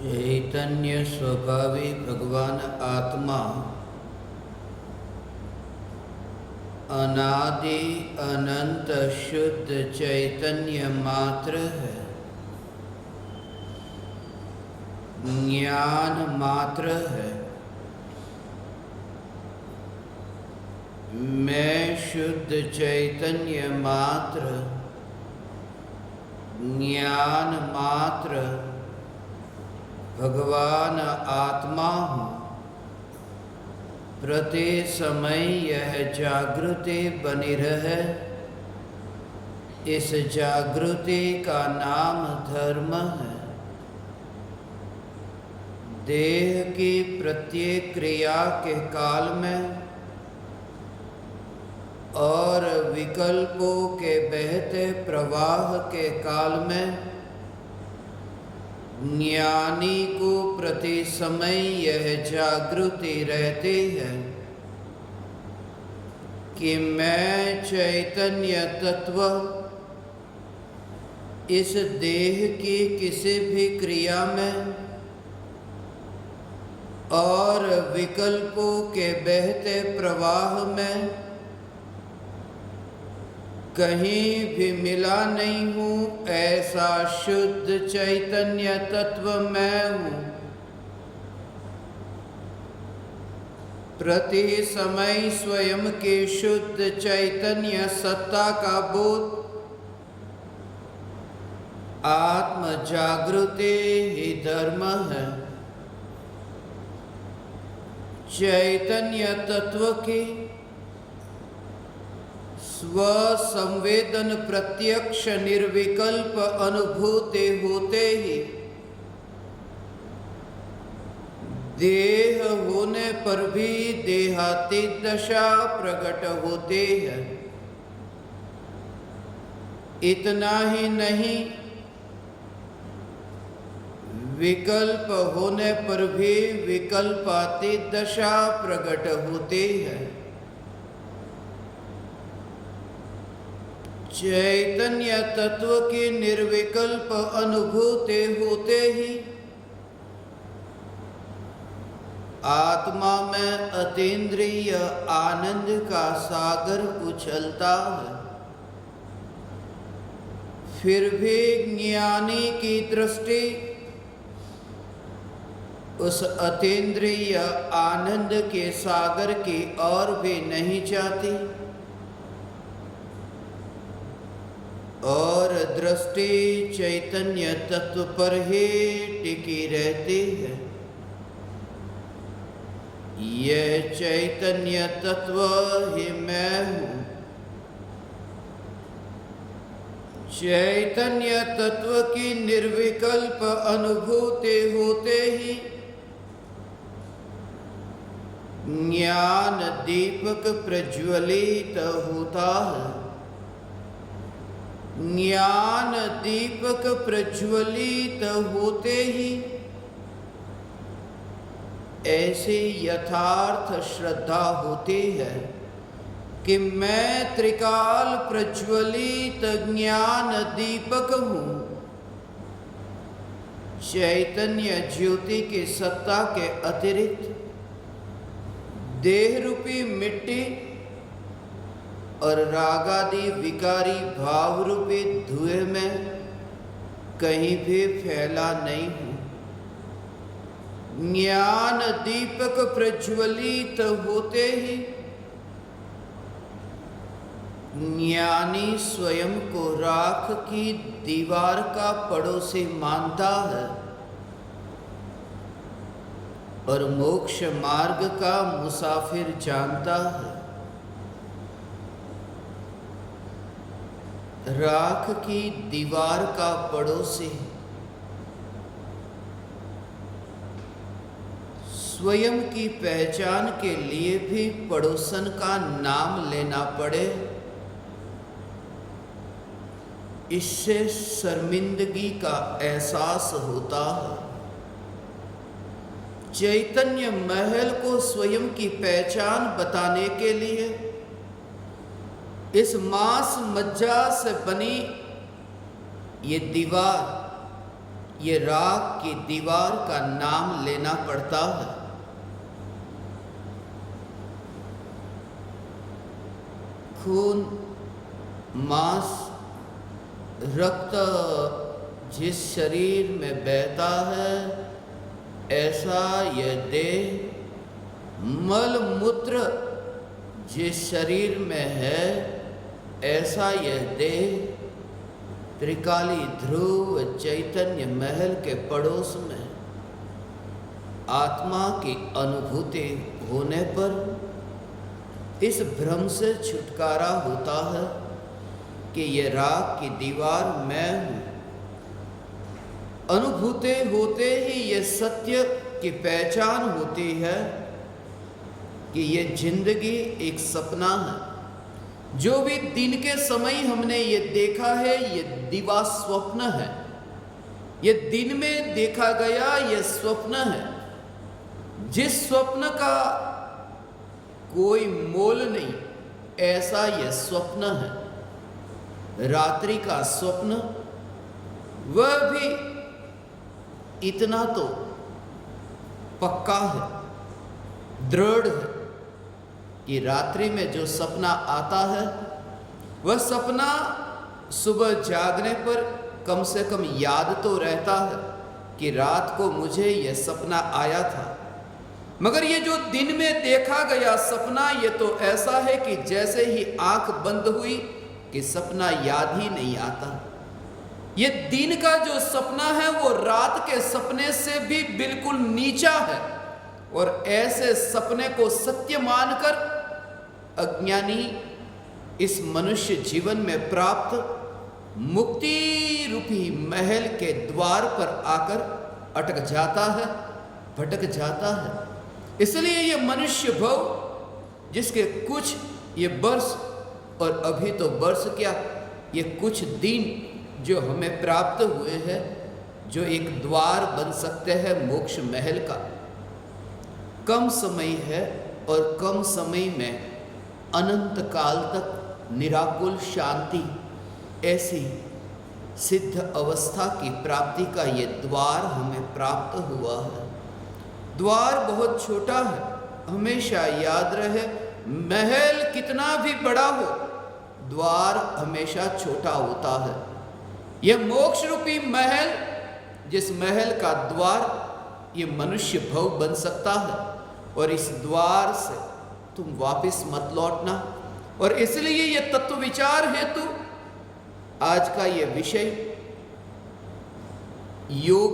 चैतन्य स्वभावी भगवान आत्मा अनादि अनंत शुद्ध चैतन्य मात्र है, ज्ञान मात्र है। मैं शुद्ध चैतन्य मात्र, ज्ञान मात्र भगवान आत्मा हूँ। प्रति समय यह जागृति बनी रहे, इस जागृति का नाम धर्म है। देह की प्रत्येक क्रिया के काल में और विकल्पों के बहते प्रवाह के काल में ज्ञानी को प्रति समय यह जागृति रहती है कि मैं चैतन्य तत्व इस देह की किसी भी क्रिया में और विकल्पों के बहते प्रवाह में कहीं भी मिला नहीं हूँ। ऐसा शुद्ध चैतन्य तत्व मैं हूँ। प्रति समय स्वयं के शुद्ध चैतन्य सत्ता का बोध आत्म जागृति ही धर्म है। चैतन्य तत्व की स्व संवेदन प्रत्यक्ष निर्विकल्प अनुभूति होते ही देह होने पर भी देहातीत दशा प्रकट होती है। इतना ही नहीं, विकल्प होने पर भी विकल्पातीत दशा प्रकट होती है। चैतन्य तत्व की निर्विकल्प अनुभूति होते ही आत्मा में अतीन्द्रिय आनंद का सागर उछलता है। फिर भी ज्ञानी की दृष्टि उस अतीन्द्रिय आनंद के सागर की ओर भी नहीं जाती और दृष्टि चैतन्य तत्व पर ही टिकी रहती है। यह चैतन्य तत्व ही मैं हूँ। चैतन्य तत्व की निर्विकल्प अनुभूति होते ही ज्ञान दीपक प्रज्वलित होता है। ज्ञान दीपक प्रज्वलित होते ही ऐसी यथार्थ श्रद्धा होती है कि मैं त्रिकाल प्रज्वलित ज्ञान दीपक हूँ। चैतन्य ज्योति की सत्ता के अतिरिक्त देह रूपी मिट्टी और रागादि विकारी भाव रूपी धुएं में कहीं भी फैला नहीं हूँ। ज्ञान दीपक प्रज्वलित होते ही ज्ञानी स्वयं को राख की दीवार का पड़ोसी मानता है और मोक्ष मार्ग का मुसाफिर जानता है। राख की दीवार का पड़ोसी स्वयं की पहचान के लिए भी पड़ोसन का नाम लेना पड़े, इससे शर्मिंदगी का एहसास होता है। चैतन्य महल को स्वयं की पहचान बताने के लिए इस मांस मज्जा से बनी ये दीवार ये राख की दीवार का नाम लेना पड़ता है। खून, मांस, रक्त जिस शरीर में बहता है, ऐसा यह देह, मल मूत्र जिस शरीर में है, ऐसा यह देह त्रिकाली ध्रुव चैतन्य महल के पड़ोस में आत्मा की अनुभूति होने पर इस भ्रम से छुटकारा होता है कि ये राख की दीवार मैं हूँ। अनुभूति होते ही ये सत्य की पहचान होती है कि ये जिंदगी एक सपना है। जो भी दिन के समय हमने ये देखा है, ये दिवा स्वप्न है। ये दिन में देखा गया ये स्वप्न है। जिस स्वप्न का कोई मोल नहीं, ऐसा यह स्वप्न है। रात्रि का स्वप्न वह भी इतना तो पक्का है, दृढ़ है कि रात्रि में जो सपना आता है, वह सपना सुबह जागने पर कम से कम याद तो रहता है कि रात को मुझे यह सपना आया था। मगर ये जो दिन में देखा गया सपना, ये तो ऐसा है कि जैसे ही आंख बंद हुई कि सपना याद ही नहीं आता। ये दिन का जो सपना है वो रात के सपने से भी बिल्कुल नीचा है। और ऐसे सपने को सत्य मानकर अज्ञानी इस मनुष्य जीवन में प्राप्त मुक्ति रूपी महल के द्वार पर आकर अटक जाता है, भटक जाता है। इसलिए ये मनुष्य भव जिसके कुछ ये वर्ष, और अभी तो वर्ष क्या, ये कुछ दिन जो हमें प्राप्त हुए हैं, जो एक द्वार बन सकते हैं मोक्ष महल का। कम समय है और कम समय में अनंत काल तक निराकुल शांति, ऐसी सिद्ध अवस्था की प्राप्ति का ये द्वार हमें प्राप्त हुआ है। द्वार बहुत छोटा है, हमेशा याद रहे, महल कितना भी बड़ा हो, द्वार हमेशा छोटा होता है। यह मोक्ष रूपी महल, जिस महल का द्वार ये मनुष्य भव बन सकता है, और इस द्वार से तुम वापस मत लौटना। और इसलिए ये तत्व विचार हेतु आज का ये विषय योग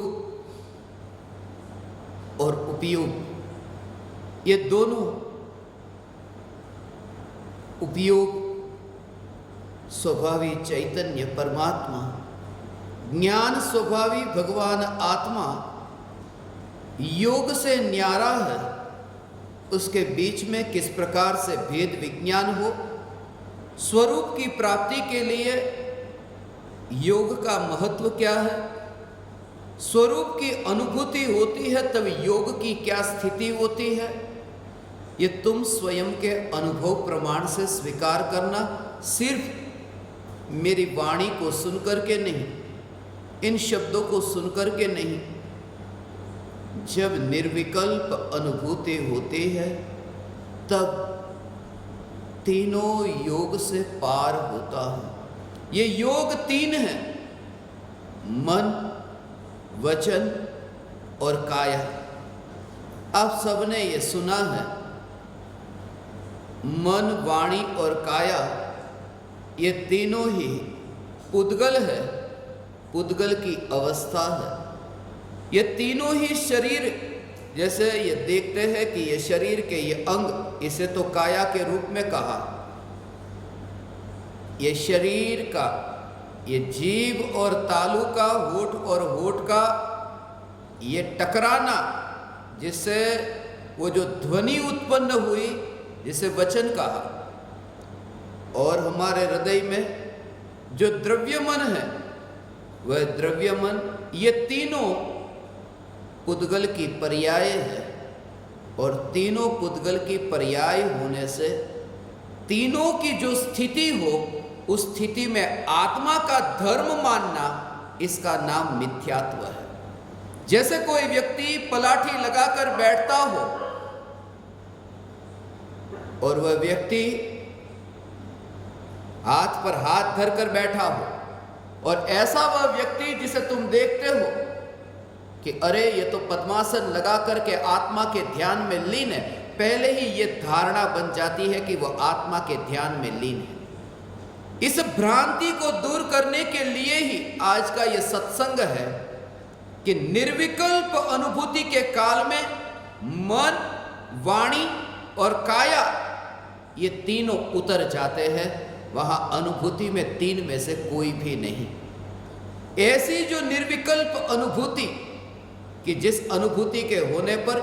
और उपयोग, ये दोनों उपयोग स्वभावी चैतन्य परमात्मा, ज्ञान स्वभावी भगवान आत्मा योग से न्यारा है, उसके बीच में किस प्रकार से भेद विज्ञान हो। स्वरूप की प्राप्ति के लिए योग का महत्व क्या है, स्वरूप की अनुभूति होती है तब योग की क्या स्थिति होती है, ये तुम स्वयं के अनुभव प्रमाण से स्वीकार करना। सिर्फ मेरी वाणी को सुनकर के नहीं, इन शब्दों को सुनकर के नहीं, जब निर्विकल्प अनुभूति होती है तब तीनों योग से पार होता है। ये योग तीन है, मन, वचन और काया। आप सबने ये सुना है, मन, वाणी और काया ये तीनों ही पुद्गल है, पुद्गल की अवस्था है। ये तीनों ही शरीर, जैसे ये देखते हैं कि ये शरीर के ये अंग, इसे तो काया के रूप में कहा। ये शरीर का, ये जीभ और तालू का, होठ और होठ का ये टकराना, जिससे वो जो ध्वनि उत्पन्न हुई, जिसे वचन कहा। और हमारे हृदय में जो द्रव्यमन है, वह द्रव्यमन, ये तीनों पुद्गल की पर्याय है। और तीनों पुद्गल की पर्याय होने से तीनों की जो स्थिति हो, उस स्थिति में आत्मा का धर्म मानना, इसका नाम मिथ्यात्व है। जैसे कोई व्यक्ति पलाठी लगाकर बैठता हो और वह व्यक्ति हाथ पर हाथ धरकर बैठा हो, और ऐसा वह व्यक्ति जिसे तुम देखते हो कि अरे ये तो पद्मासन लगा करके आत्मा के ध्यान में लीन है, पहले ही ये धारणा बन जाती है कि वह आत्मा के ध्यान में लीन है। इस भ्रांति को दूर करने के लिए ही आज का यह सत्संग है कि निर्विकल्प अनुभूति के काल में मन, वाणी और काया ये तीनों उतर जाते हैं। वहां अनुभूति में तीन में से कोई भी नहीं। ऐसी जो निर्विकल्प अनुभूति कि जिस अनुभूति के होने पर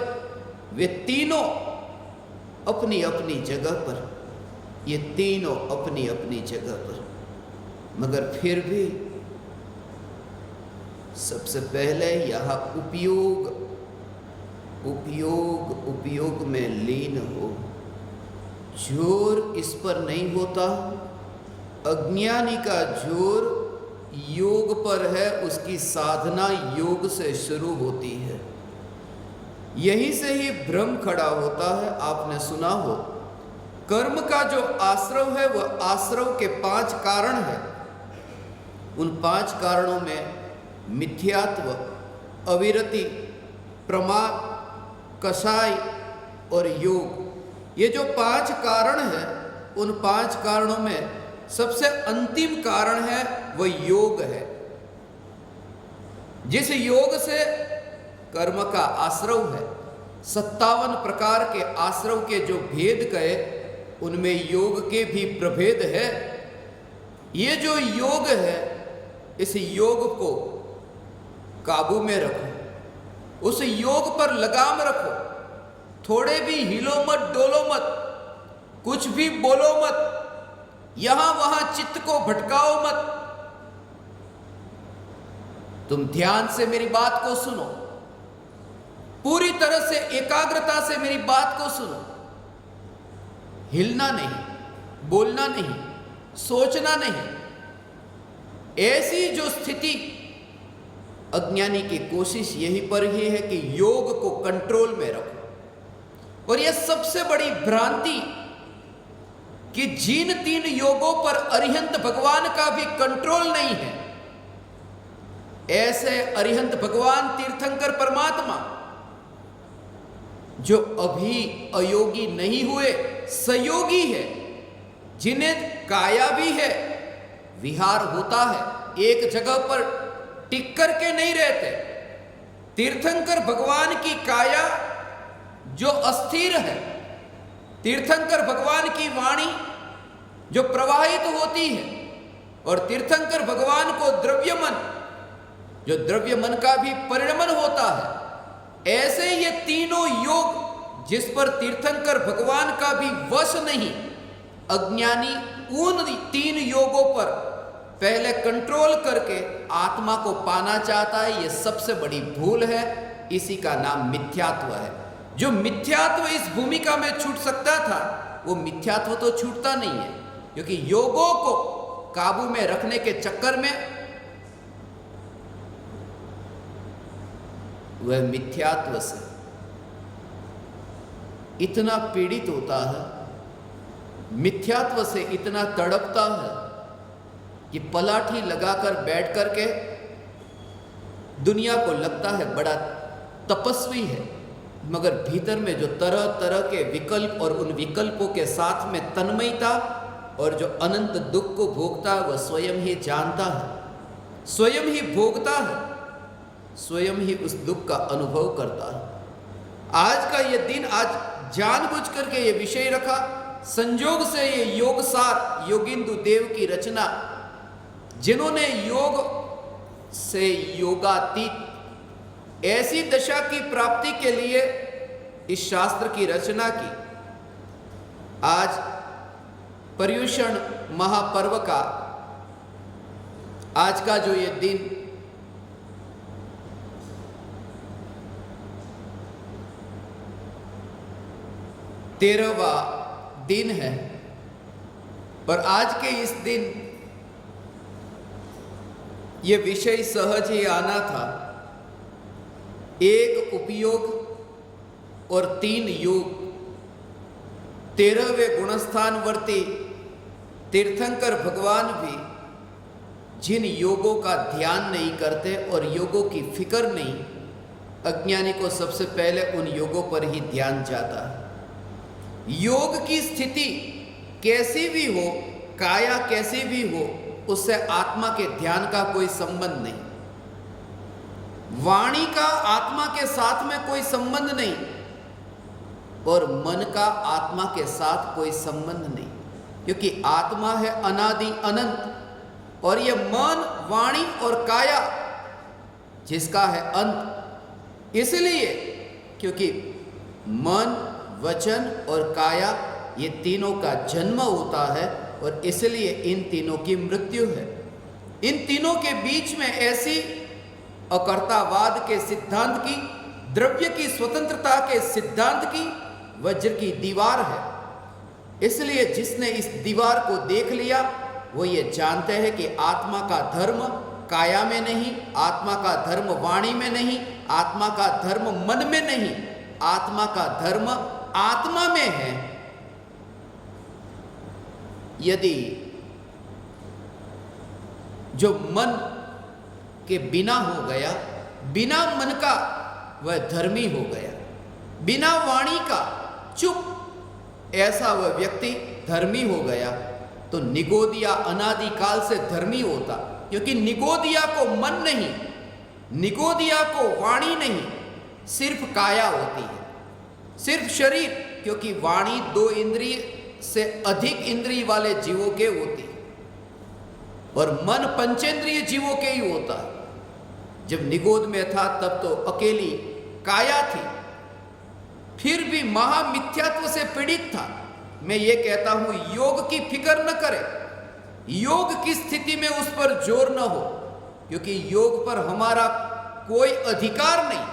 वे तीनों अपनी अपनी जगह पर, ये तीनों अपनी अपनी जगह पर, मगर फिर भी सबसे पहले यह उपयोग में लीन हो। जोर इस पर नहीं होता। अज्ञानी का जोर योग पर है, उसकी साधना योग से शुरू होती है। यहीं से ही भ्रम खड़ा होता है। आपने सुना हो कर्म का जो आश्रव है वह आश्रव के 5 कारण है। उन 5 कारणों में मिथ्यात्व, अविरति, प्रमाद, कषाय और योग, ये जो 5 कारण है, उन 5 कारणों में सबसे अंतिम कारण है वह योग है। जिस योग से कर्म का आश्रव है, 57 प्रकार के आश्रव के जो भेद कहे उनमें योग के भी प्रभेद है। ये जो योग है, इस योग को काबू में रखो, उस योग पर लगाम रखो। थोड़े भी हिलो मत, डोलो मत, कुछ भी बोलो मत, यहां वहां चित्त को भटकाओ मत। तुम ध्यान से मेरी बात को सुनो, पूरी तरह से एकाग्रता से मेरी बात को सुनो। हिलना नहीं, बोलना नहीं, सोचना नहीं। ऐसी जो स्थिति, अज्ञानी की कोशिश यहीं पर ही है कि योग को कंट्रोल में रखो। और यह सबसे बड़ी भ्रांति कि जिन 3 योगों पर अरिहंत भगवान का भी कंट्रोल नहीं है, ऐसे अरिहंत भगवान तीर्थंकर परमात्मा जो अभी अयोगी नहीं हुए, सयोगी है, जिन्हें काया भी है, विहार होता है, एक जगह पर टिक कर के नहीं रहते। तीर्थंकर भगवान की काया जो अस्थिर है, तीर्थंकर भगवान की वाणी जो प्रवाहित होती है, और तीर्थंकर भगवान को द्रव्यमन, जो द्रव्यमन का भी परिणमन होता है। ऐसे ये तीनों योग जिस पर तीर्थंकर भगवान का भी वश नहीं, अज्ञानी उन 3 योगों पर पहले कंट्रोल करके आत्मा को पाना चाहता है। ये सबसे बड़ी भूल है। इसी का नाम मिथ्यात्व है। जो मिथ्यात्व इस भूमिका में छूट सकता था, वो मिथ्यात्व तो छूटता नहीं है, क्योंकि योगों को काबू में रखने के चक्कर में वह मिथ्यात्व से इतना पीड़ित होता है, मिथ्यात्व से इतना तड़पता है कि पलाठी लगाकर बैठ करके दुनिया को लगता है बड़ा तपस्वी है, मगर भीतर में जो तरह तरह के विकल्प और उन विकल्पों के साथ में तन्मयता और जो अनंत दुख को भोगता है, वह स्वयं ही जानता है, स्वयं ही भोगता है, स्वयं ही उस दुख का अनुभव करता है। आज का ये दिन, आज जानबूझ करके ये विषय रखा, संजोग से ये योगसार योगिंदु देव की रचना, जिन्होंने योग से योगातीत ऐसी दशा की प्राप्ति के लिए इस शास्त्र की रचना की। आज पर्युषण महापर्व का आज का जो ये दिन, तेरहवां दिन है, पर आज के इस दिन ये विषय सहज ही आना था। एक उपयोग और 3 योग। 13वें गुणस्थानवर्ती तीर्थंकर भगवान भी जिन योगों का ध्यान नहीं करते और योगों की फिक्र नहीं, अज्ञानी को सबसे पहले उन योगों पर ही ध्यान जाता है। योग की स्थिति कैसी भी हो, काया कैसी भी हो, उससे आत्मा के ध्यान का कोई संबंध नहीं। वाणी का आत्मा के साथ में कोई संबंध नहीं और मन का आत्मा के साथ कोई संबंध नहीं, क्योंकि आत्मा है अनादि अनंत और यह मन, वाणी और काया जिसका है अंत। इसलिए क्योंकि मन, वचन और काया ये तीनों का जन्म होता है और इसलिए इन तीनों की मृत्यु है। इन तीनों के बीच में ऐसी अकर्तावाद के सिद्धांत की, द्रव्य की स्वतंत्रता के सिद्धांत की वज्र की दीवार है। इसलिए जिसने इस दीवार को देख लिया वो ये जानते हैं कि आत्मा का धर्म काया में नहीं, आत्मा का धर्म वाणी में नहीं, आत्मा का धर्म मन में नहीं, आत्मा का धर्म आत्मा में है। यदि जो मन के बिना हो गया, बिना मन का वह धर्मी हो गया, बिना वाणी का चुप ऐसा वह व्यक्ति धर्मी हो गया, तो निगोदिया अनादिकाल से धर्मी होता। क्योंकि निगोदिया को मन नहीं, निगोदिया को वाणी नहीं, सिर्फ काया होती है, सिर्फ शरीर। क्योंकि वाणी 2 इंद्रिय से अधिक इंद्रिय वाले जीवों के होती है और मन पंचेंद्रिय जीवों के ही होता है। जब निगोद में था तब तो अकेली काया थी, फिर भी महामिथ्यात्व से पीड़ित था। मैं ये कहता हूं योग की फिक्र न करे, योग की स्थिति में उस पर जोर न हो, क्योंकि योग पर हमारा कोई अधिकार नहीं।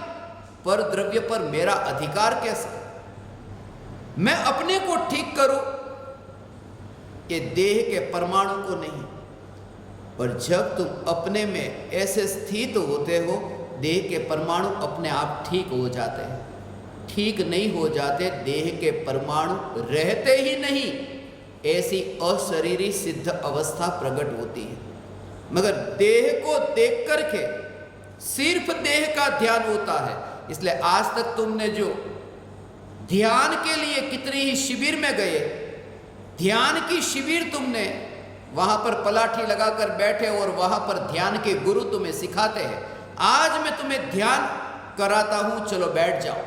पर द्रव्य पर मेरा अधिकार कैसा? मैं अपने को ठीक करूं, ये देह के परमाणु को नहीं। पर जब तुम अपने में ऐसे स्थित होते हो, देह के परमाणु अपने आप ठीक हो जाते हैं। ठीक नहीं हो जाते, देह के परमाणु रहते ही नहीं, ऐसी अशरीरी सिद्ध अवस्था प्रकट होती है। मगर देह को देख करके सिर्फ देह का ध्यान होता है। इसलिए आज तक तुमने जो ध्यान के लिए कितनी ही शिविर में गए, ध्यान की शिविर तुमने वहां पर पलाठी लगाकर बैठे और वहां पर ध्यान के गुरु तुम्हें सिखाते हैं। आज मैं तुम्हें ध्यान कराता हूं, चलो बैठ जाओ,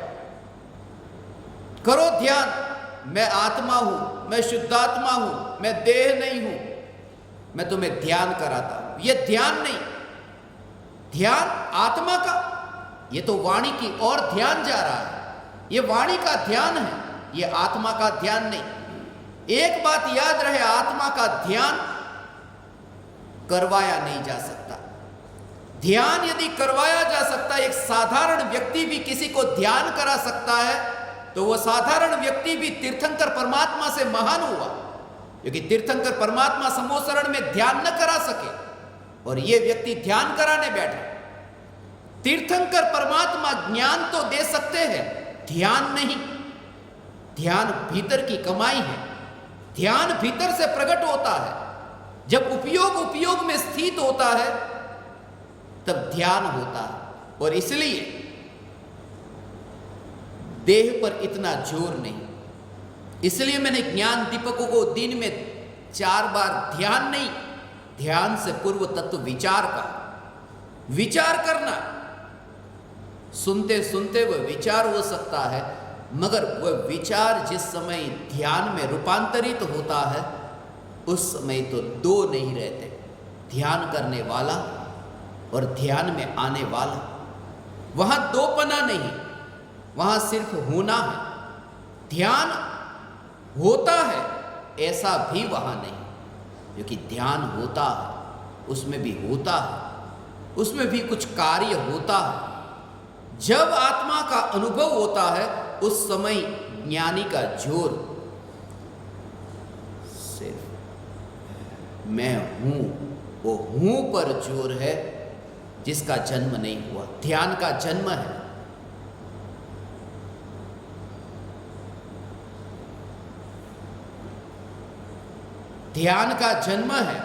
करो ध्यान। मैं आत्मा हूं, मैं शुद्धात्मा हूं, मैं देह नहीं हूं। मैं तुम्हें ध्यान कराता हूं। यह ध्यान नहीं, ध्यान आत्मा का, ये तो वाणी की ओर ध्यान जा रहा है। ये वाणी का ध्यान है, ये आत्मा का ध्यान नहीं। एक बात याद रहे, आत्मा का ध्यान करवाया नहीं जा सकता। ध्यान यदि करवाया जा सकता, एक साधारण व्यक्ति भी किसी को ध्यान करा सकता है, तो वह साधारण व्यक्ति भी तीर्थंकर परमात्मा से महान हुआ। क्योंकि तीर्थंकर परमात्मा समोसरण में ध्यान न करा सके और यह व्यक्ति ध्यान कराने बैठा। तीर्थंकर परमात्मा ज्ञान तो दे सकते हैं, ध्यान नहीं। ध्यान भीतर की कमाई है, ध्यान भीतर से प्रकट होता है। जब उपयोग में स्थित होता है तब ध्यान होता है। और इसलिए देह पर इतना जोर नहीं। इसलिए मैंने ज्ञान दीपकों को दिन में 4 बार ध्यान नहीं, ध्यान से पूर्व तत्व विचार का, विचार करना। सुनते सुनते वह विचार हो सकता है, मगर वह विचार जिस समय ध्यान में रूपांतरित होता है उस समय तो 2 नहीं रहते, ध्यान करने वाला और ध्यान में आने वाला। वहां 2पना नहीं, वहां सिर्फ होना है। ध्यान होता है ऐसा भी वहां नहीं, क्योंकि ध्यान होता है, उसमें भी होता है, उसमें भी कुछ कार्य होता है। जब आत्मा का अनुभव होता है उस समय ज्ञानी का जोर सिर्फ मैं हूं, वो हूं पर जोर है, जिसका जन्म नहीं हुआ। ध्यान का जन्म है, ध्यान का जन्म है,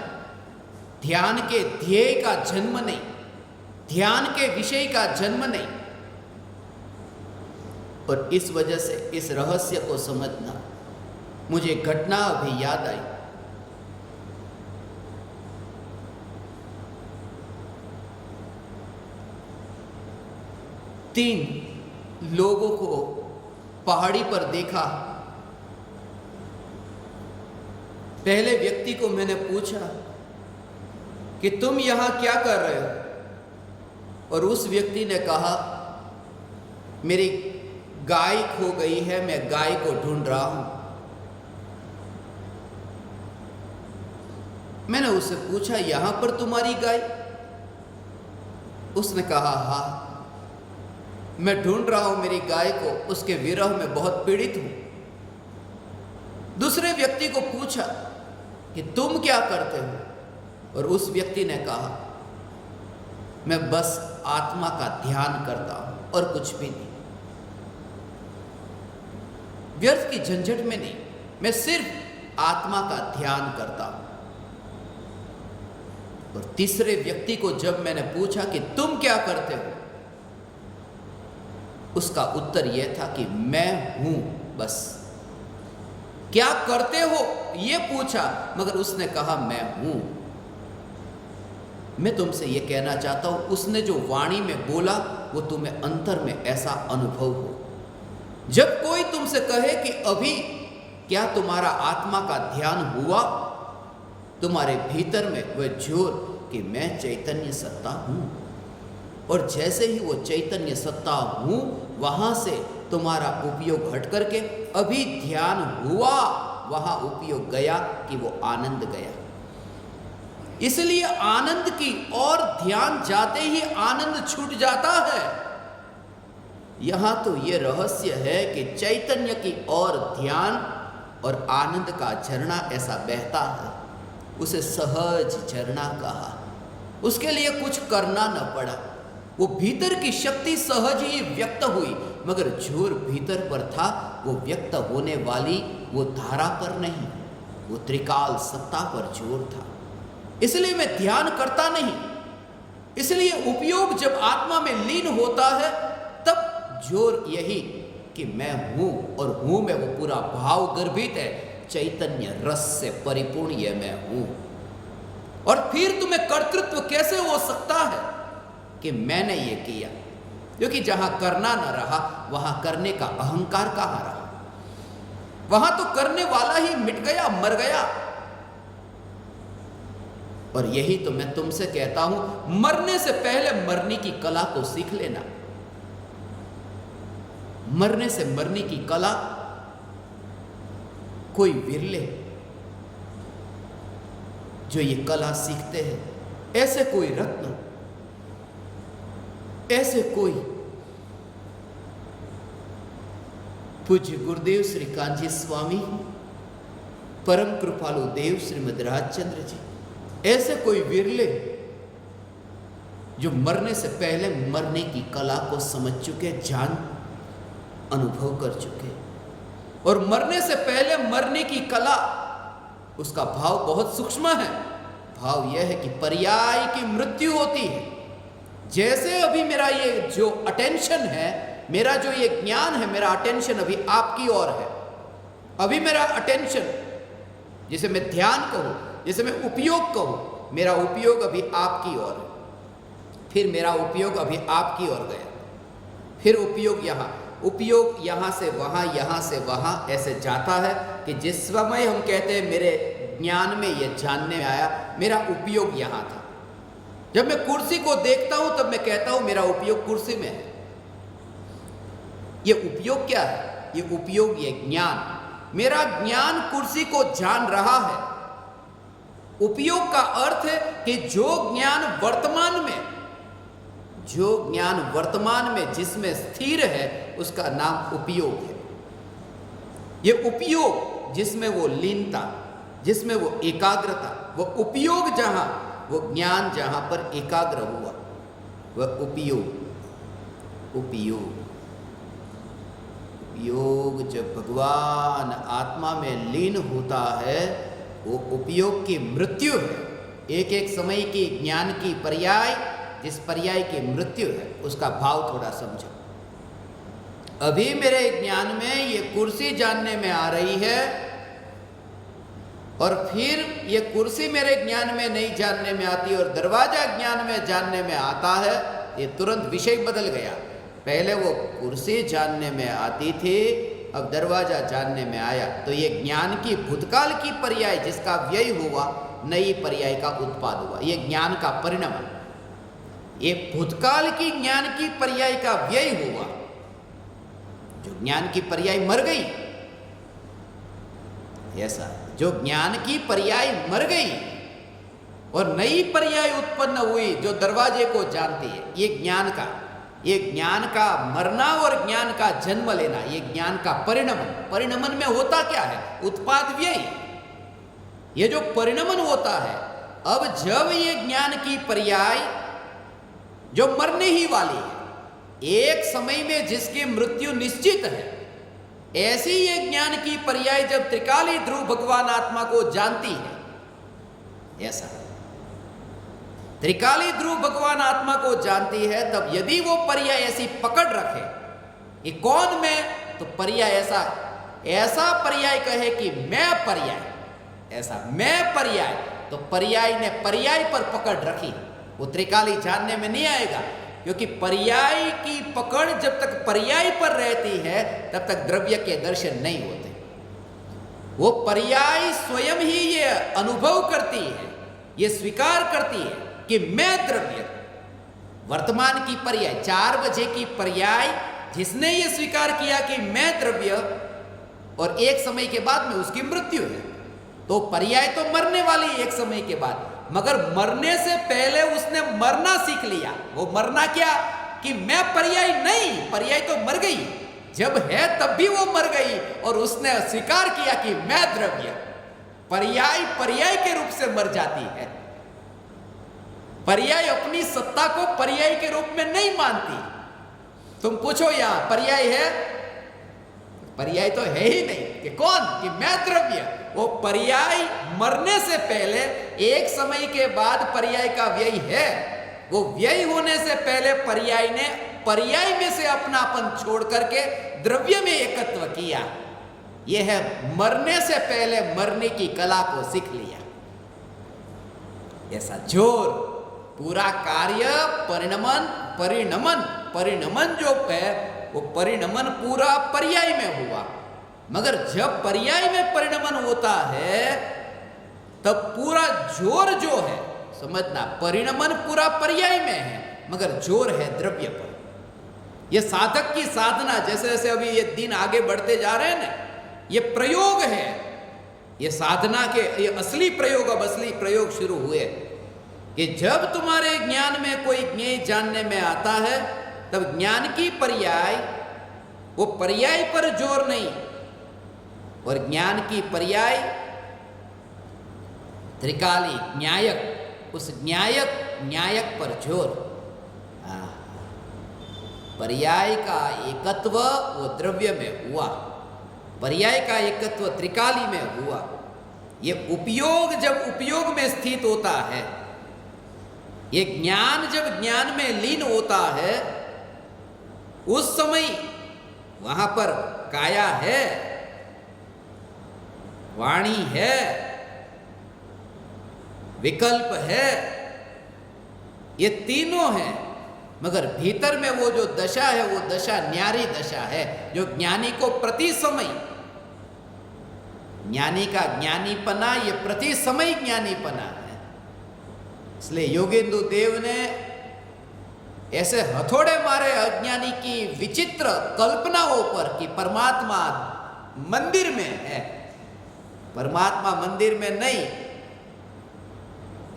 ध्यान के ध्येय का जन्म नहीं, ध्यान के विषय का जन्म नहीं। और इस वजह से इस रहस्य को समझना, मुझे घटना अभी याद आई। तीन लोगों को पहाड़ी पर देखा। पहले व्यक्ति को मैंने पूछा कि तुम यहां क्या कर रहे हो, और उस व्यक्ति ने कहा मेरी गाय खो गई है, मैं गाय को ढूंढ रहा हूं। मैंने उससे पूछा यहां पर तुम्हारी गाय? उसने कहा हाँ, मैं ढूंढ रहा हूं मेरी गाय को, उसके विरह में बहुत पीड़ित हूं। दूसरे व्यक्ति को पूछा कि तुम क्या करते हो, और उस व्यक्ति ने कहा मैं बस आत्मा का ध्यान करता हूं और कुछ भी नहीं, व्यर्थ की झंझट में नहीं, मैं सिर्फ आत्मा का ध्यान करता हूं। और तीसरे व्यक्ति को जब मैंने पूछा कि तुम क्या करते हो, उसका उत्तर यह था कि मैं हूं बस। क्या करते हो यह पूछा, मगर उसने कहा मैं हूं। मैं तुमसे यह कहना चाहता हूं, उसने जो वाणी में बोला वो तुम्हें अंतर में ऐसा अनुभव हो। जब कोई तुमसे कहे कि अभी क्या तुम्हारा आत्मा का ध्यान हुआ, तुम्हारे भीतर में वह जोर कि मैं चैतन्य सत्ता हूं, और जैसे ही वो चैतन्य सत्ता हूं, वहां से तुम्हारा उपयोग हट करके अभी ध्यान हुआ, वहां उपयोग गया कि वो आनंद गया। इसलिए आनंद की और ध्यान जाते ही आनंद छूट जाता है। यहां तो ये रहस्य है कि चैतन्य की ओर ध्यान और आनंद का झरना ऐसा बहता है, उसे सहज झरना कहा। उसके लिए कुछ करना न पड़ा, वो भीतर की शक्ति सहज ही व्यक्त हुई, मगर जोर भीतर पर था, वो व्यक्त होने वाली वो धारा पर नहीं, वो त्रिकाल सत्ता पर जोर था। इसलिए मैं ध्यान करता नहीं। इसलिए उपयोग जब आत्मा में लीन होता है तब जोर यही कि मैं हूं, और हूं में वो पूरा भाव गर्भित है, चैतन्य रस से परिपूर्ण ये मैं हूं। और फिर तुम्हें कर्तृत्व कैसे हो सकता है कि मैंने ये किया, क्योंकि जहां करना न रहा वहां करने का अहंकार कहां रहा, वहां तो करने वाला ही मिट गया, मर गया। और यही तो मैं तुमसे कहता हूं, मरने से पहले मरने की कला को सीख लेना। मरने से मरने की कला कोई विरले जो ये कला सीखते हैं, ऐसे कोई रत्न, ऐसे कोई पूज्य गुरुदेव श्री कांजी स्वामी, परम कृपालु देव श्रीमद राजचंद्र जी, ऐसे कोई विरले जो मरने से पहले मरने की कला को समझ चुके, जान अनुभव कर चुके। और मरने से पहले मरने की कला, उसका भाव बहुत सूक्ष्म है। भाव यह है कि पर्याय की मृत्यु होती है। जैसे अभी मेरा ये जो अटेंशन है, मेरा जो ये ज्ञान है, मेरा अटेंशन अभी आपकी ओर है। अभी मेरा अटेंशन, जिसे मैं ध्यान कहूं, जिसे मैं उपयोग कहूं, मेरा उपयोग अभी आपकी ओर है। फिर मेरा उपयोग अभी आपकी ओर गया, फिर उपयोग यहाँ से वहाँ, यहाँ से वहाँ ऐसे जाता है कि जिस समय हम कहते हैं मेरे ज्ञान में ये जानने में आया, मेरा उपयोग यहाँ था। जब मैं कुर्सी को देखता हूँ तब मैं कहता हूँ मेरा उपयोग कुर्सी में है। ये उपयोग क्या है? ये उपयोग, ये ज्ञान, मेरा ज्ञान कुर्सी को जान रहा है। उपयोग का अर्थ है कि जो ज्ञान वर्तमान में जिसमें स्थिर है, उसका नाम उपयोग है। ये उपयोग जिसमें वो लीनता, जिसमें वो एकाग्रता, वो उपयोग जहां, वो ज्ञान जहां पर एकाग्र हुआ, वह उपयोग जब भगवान आत्मा में लीन होता है वो उपयोग की मृत्यु है। एक एक समय की ज्ञान की पर्याय, जिस पर्याय की मृत्यु है, उसका भाव थोड़ा समझो। अभी मेरे ज्ञान में ये कुर्सी जानने में आ रही है, और फिर ये कुर्सी मेरे ज्ञान में नहीं जानने में आती और दरवाजा ज्ञान में जानने में आता है। ये तुरंत विषय बदल गया। पहले वो कुर्सी जानने में आती थी, अब दरवाजा जानने में आया। तो ये ज्ञान की भूतकाल की पर्याय जिसका व्यय हुआ, नई पर्याय का उत्पाद हुआ। ये ज्ञान का परिणाम, ये भूतकाल की ज्ञान की पर्याय का व्यय हुआ। जो ज्ञान की पर्याय मर गई, ऐसा जो ज्ञान की पर्याय मर गई और नई पर्याय उत्पन्न हुई जो दरवाजे को जानती है, ये ज्ञान का मरना और ज्ञान का जन्म लेना, ये ज्ञान का परिणमन। परिणमन में होता क्या है? उत्पाद व्यय। ये जो परिणमन होता है, अब जब ये ज्ञान की पर्याय जो मरने ही वाली है, एक समय में जिसकी मृत्यु निश्चित है, ऐसी ये ज्ञान की पर्याय जब त्रिकाली ध्रुव भगवान आत्मा को जानती है, ऐसा त्रिकाली ध्रुव भगवान आत्मा को जानती है, तब यदि वो पर्याय ऐसी पकड़ रखे कि कौन मैं, तो पर्याय ऐसा पर्याय कहे कि मैं पर्याय, ऐसा मैं पर्याय, तो पर्याय ने पर्याय पर पकड़ रखी। वो त्रिकाली जानने में नहीं आएगा, क्योंकि पर्याय की पकड़ जब तक पर्याय पर रहती है तब तक द्रव्य के दर्शन नहीं होते। वो पर्याय स्वयं ही ये अनुभव करती है, ये स्वीकार करती है कि मैं द्रव्य। वर्तमान की पर्याय, 4 बजे की पर्याय, जिसने ये स्वीकार किया कि मैं द्रव्य, और एक समय के बाद में उसकी मृत्यु है, तो पर्याय तो मरने वाली एक समय के बाद, मगर मरने से पहले उसने मरना सीख लिया। वो मरना क्या कि मैं पर्याय नहीं, पर्याय तो मर गई, जब है तब भी वो मर गई, और उसने स्वीकार किया कि मैं द्रव्य। पर्याय पर्याय के रूप से मर जाती है। पर्याय अपनी सत्ता को पर्याय के रूप में नहीं मानती। तुम पूछो यहां पर्याय है? पर्याय तो है ही नहीं कि कौन, कि मैं द्रव्य। वो पर्याय मरने से पहले, एक समय के बाद पर्याय का व्यय है। वो व्यय होने से पहले पर्याय ने पर्याय में से अपनापन छोड़ करके द्रव्य में एकत्व किया। यह है मरने से पहले मरने की कला को सीख लिया। ऐसा जोर पूरा कार्य परिणमन जो है, वो परिणमन पूरा पर्याय में हुआ। मगर जब पर्याय में परिणमन होता है, तब पूरा जोर जो है, समझना, परिणमन पूरा पर्याय में है, मगर जोर है द्रव्य पर। ये साधक की साधना, जैसे जैसे अभी ये दिन आगे बढ़ते जा रहे हैं ना, ये प्रयोग है। ये साधना के ये असली प्रयोग, अब असली प्रयोग शुरू हुए कि जब तुम्हारे ज्ञान में कोई ज्ञेय जानने में आता है, तब ज्ञान की पर्याय, वो पर्याय पर जोर नहीं, और ज्ञान की पर्याय त्रिकाली न्यायक, उस न्यायक पर जोर। पर्याय का एकत्व वो द्रव्य में हुआ, पर्याय का एकत्व त्रिकाली में हुआ। ये उपयोग जब उपयोग में स्थित होता है, ये ज्ञान जब ज्ञान में लीन होता है, उस समय वहां पर काया है, वाणी है, विकल्प है, ये तीनों हैं। मगर भीतर में वो जो दशा है, वो दशा न्यारी दशा है, जो ज्ञानी को प्रति समय, ज्ञानी का ज्ञानीपना, ये प्रति समय ज्ञानीपना है। इसलिए योगेंदु देव ने ऐसे हथौड़े मारे अज्ञानी की विचित्र कल्पनाओं पर कि परमात्मा मंदिर में है, परमात्मा मंदिर में नहीं।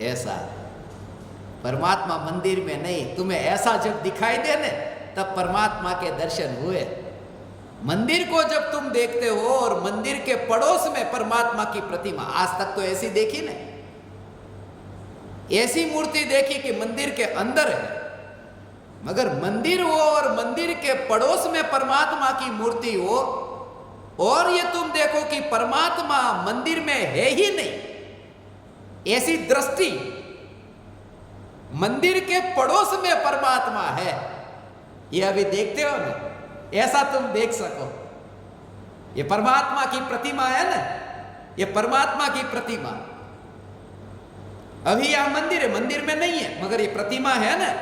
ऐसा परमात्मा मंदिर में नहीं, तुम्हें ऐसा जब दिखाई दे ने, तब परमात्मा के दर्शन हुए। मंदिर को जब तुम देखते हो और मंदिर के पड़ोस में परमात्मा की प्रतिमा, आज तक तो ऐसी देखी ने, ऐसी मूर्ति देखी कि मंदिर के अंदर है, मगर मंदिर हो और मंदिर के पड़ोस में परमात्मा की मूर्ति हो, और ये तुम देखो कि परमात्मा मंदिर में है ही नहीं, ऐसी दृष्टि, मंदिर के पड़ोस में परमात्मा है, ये अभी देखते हो ना, ऐसा तुम देख सको। ये परमात्मा की प्रतिमा है ना, ये परमात्मा की प्रतिमा। अभी यहां मंदिर है, मंदिर में नहीं है, मगर ये प्रतिमा है ना।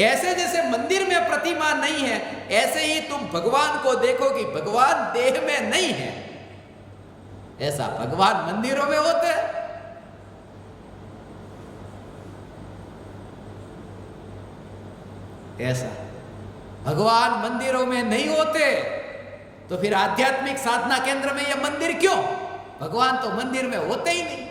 ऐसे जैसे मंदिर में प्रतिमा नहीं है, ऐसे ही तुम भगवान को देखो कि भगवान देह में नहीं है। ऐसा भगवान मंदिरों में होते हैं। ऐसा भगवान मंदिरों में नहीं होते, तो फिर आध्यात्मिक साधना केंद्र में यह मंदिर क्यों? भगवान तो मंदिर में होते ही नहीं।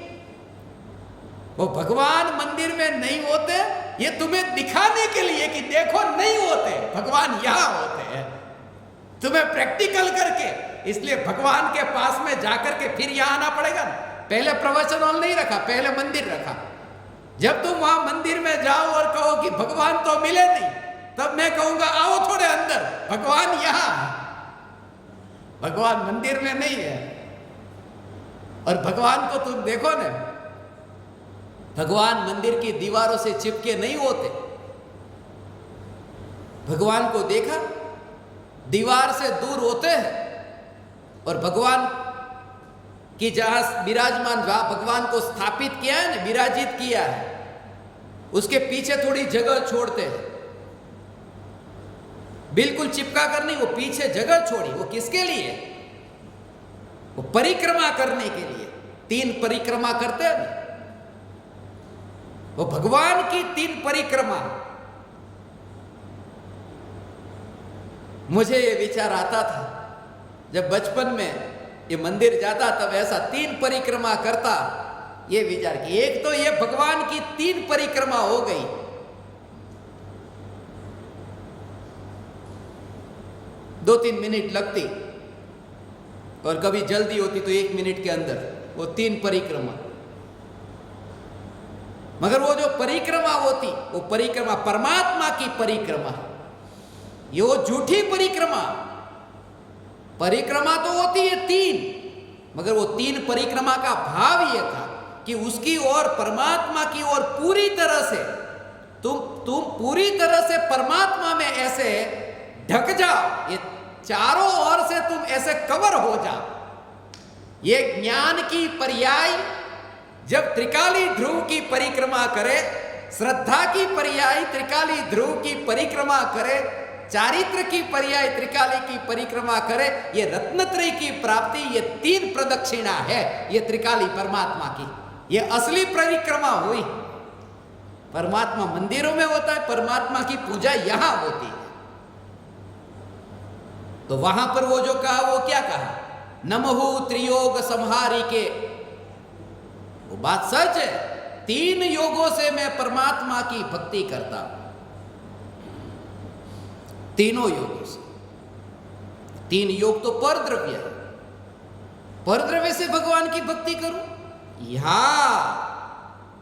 वो भगवान मंदिर में नहीं होते, ये तुम्हें दिखाने के लिए कि देखो नहीं होते, भगवान यहां होते हैं, तुम्हें प्रैक्टिकल करके। इसलिए भगवान के पास में जाकर के फिर यहां आना पड़ेगा। पहले प्रवचन हॉल नहीं रखा, पहले मंदिर रखा। जब तुम वहां मंदिर में जाओ और कहो कि भगवान तो मिले नहीं, तब मैं कहूंगा आओ थोड़े अंदर, भगवान यहां है। भगवान मंदिर में नहीं है। और भगवान को तुम देखो ना, भगवान मंदिर की दीवारों से चिपके नहीं होते। भगवान को देखा, दीवार से दूर होते हैं, और भगवान की जहां विराजमान, जहां भगवान को स्थापित किया है ना, विराजित किया है, उसके पीछे थोड़ी जगह छोड़ते हैं। बिल्कुल चिपका कर नहीं, वो पीछे जगह छोड़ी। वो किसके लिए? वो परिक्रमा करने के लिए। 3 परिक्रमा करते हैं ना, वो भगवान की 3 परिक्रमा। मुझे ये विचार आता था जब बचपन में ये मंदिर जाता, तब ऐसा 3 परिक्रमा करता। ये विचार कि एक तो ये भगवान की 3 परिक्रमा हो गई, 2-3 मिनट लगती, और कभी जल्दी होती तो 1 मिनट के अंदर वो 3 परिक्रमा। मगर वो जो परिक्रमा होती, वो परिक्रमा परमात्मा की परिक्रमा। ये वो झूठी परिक्रमा। परिक्रमा तो होती है 3, मगर वो 3 परिक्रमा का भाव ये था कि उसकी ओर, परमात्मा की ओर पूरी तरह से तुम पूरी तरह से परमात्मा में ऐसे ढक जाओ। ये चारों ओर से तुम ऐसे कवर हो जाओ। ये ज्ञान की पर्याय जब त्रिकाली ध्रुव की परिक्रमा करे, श्रद्धा की पर्याय त्रिकाली ध्रुव की परिक्रमा करे, चारित्र की पर्याय त्रिकाली की परिक्रमा करे, ये रत्नत्रय की प्राप्ति, ये 3 प्रदक्षिणा है, ये त्रिकाली परमात्मा की। ये असली परिक्रमा हुई। परमात्मा मंदिरों में होता है, परमात्मा की पूजा यहां होती है। तो वहां पर वो जो कहा, वो क्या कहा? नमहु त्रियोग संहारी के। वो बात सच है, 3 योगों से मैं परमात्मा की भक्ति करता हूं। 3 योगों से। 3 योग तो पर द्रव्य है। पर द्रव्य से भगवान की भक्ति करूं? यहां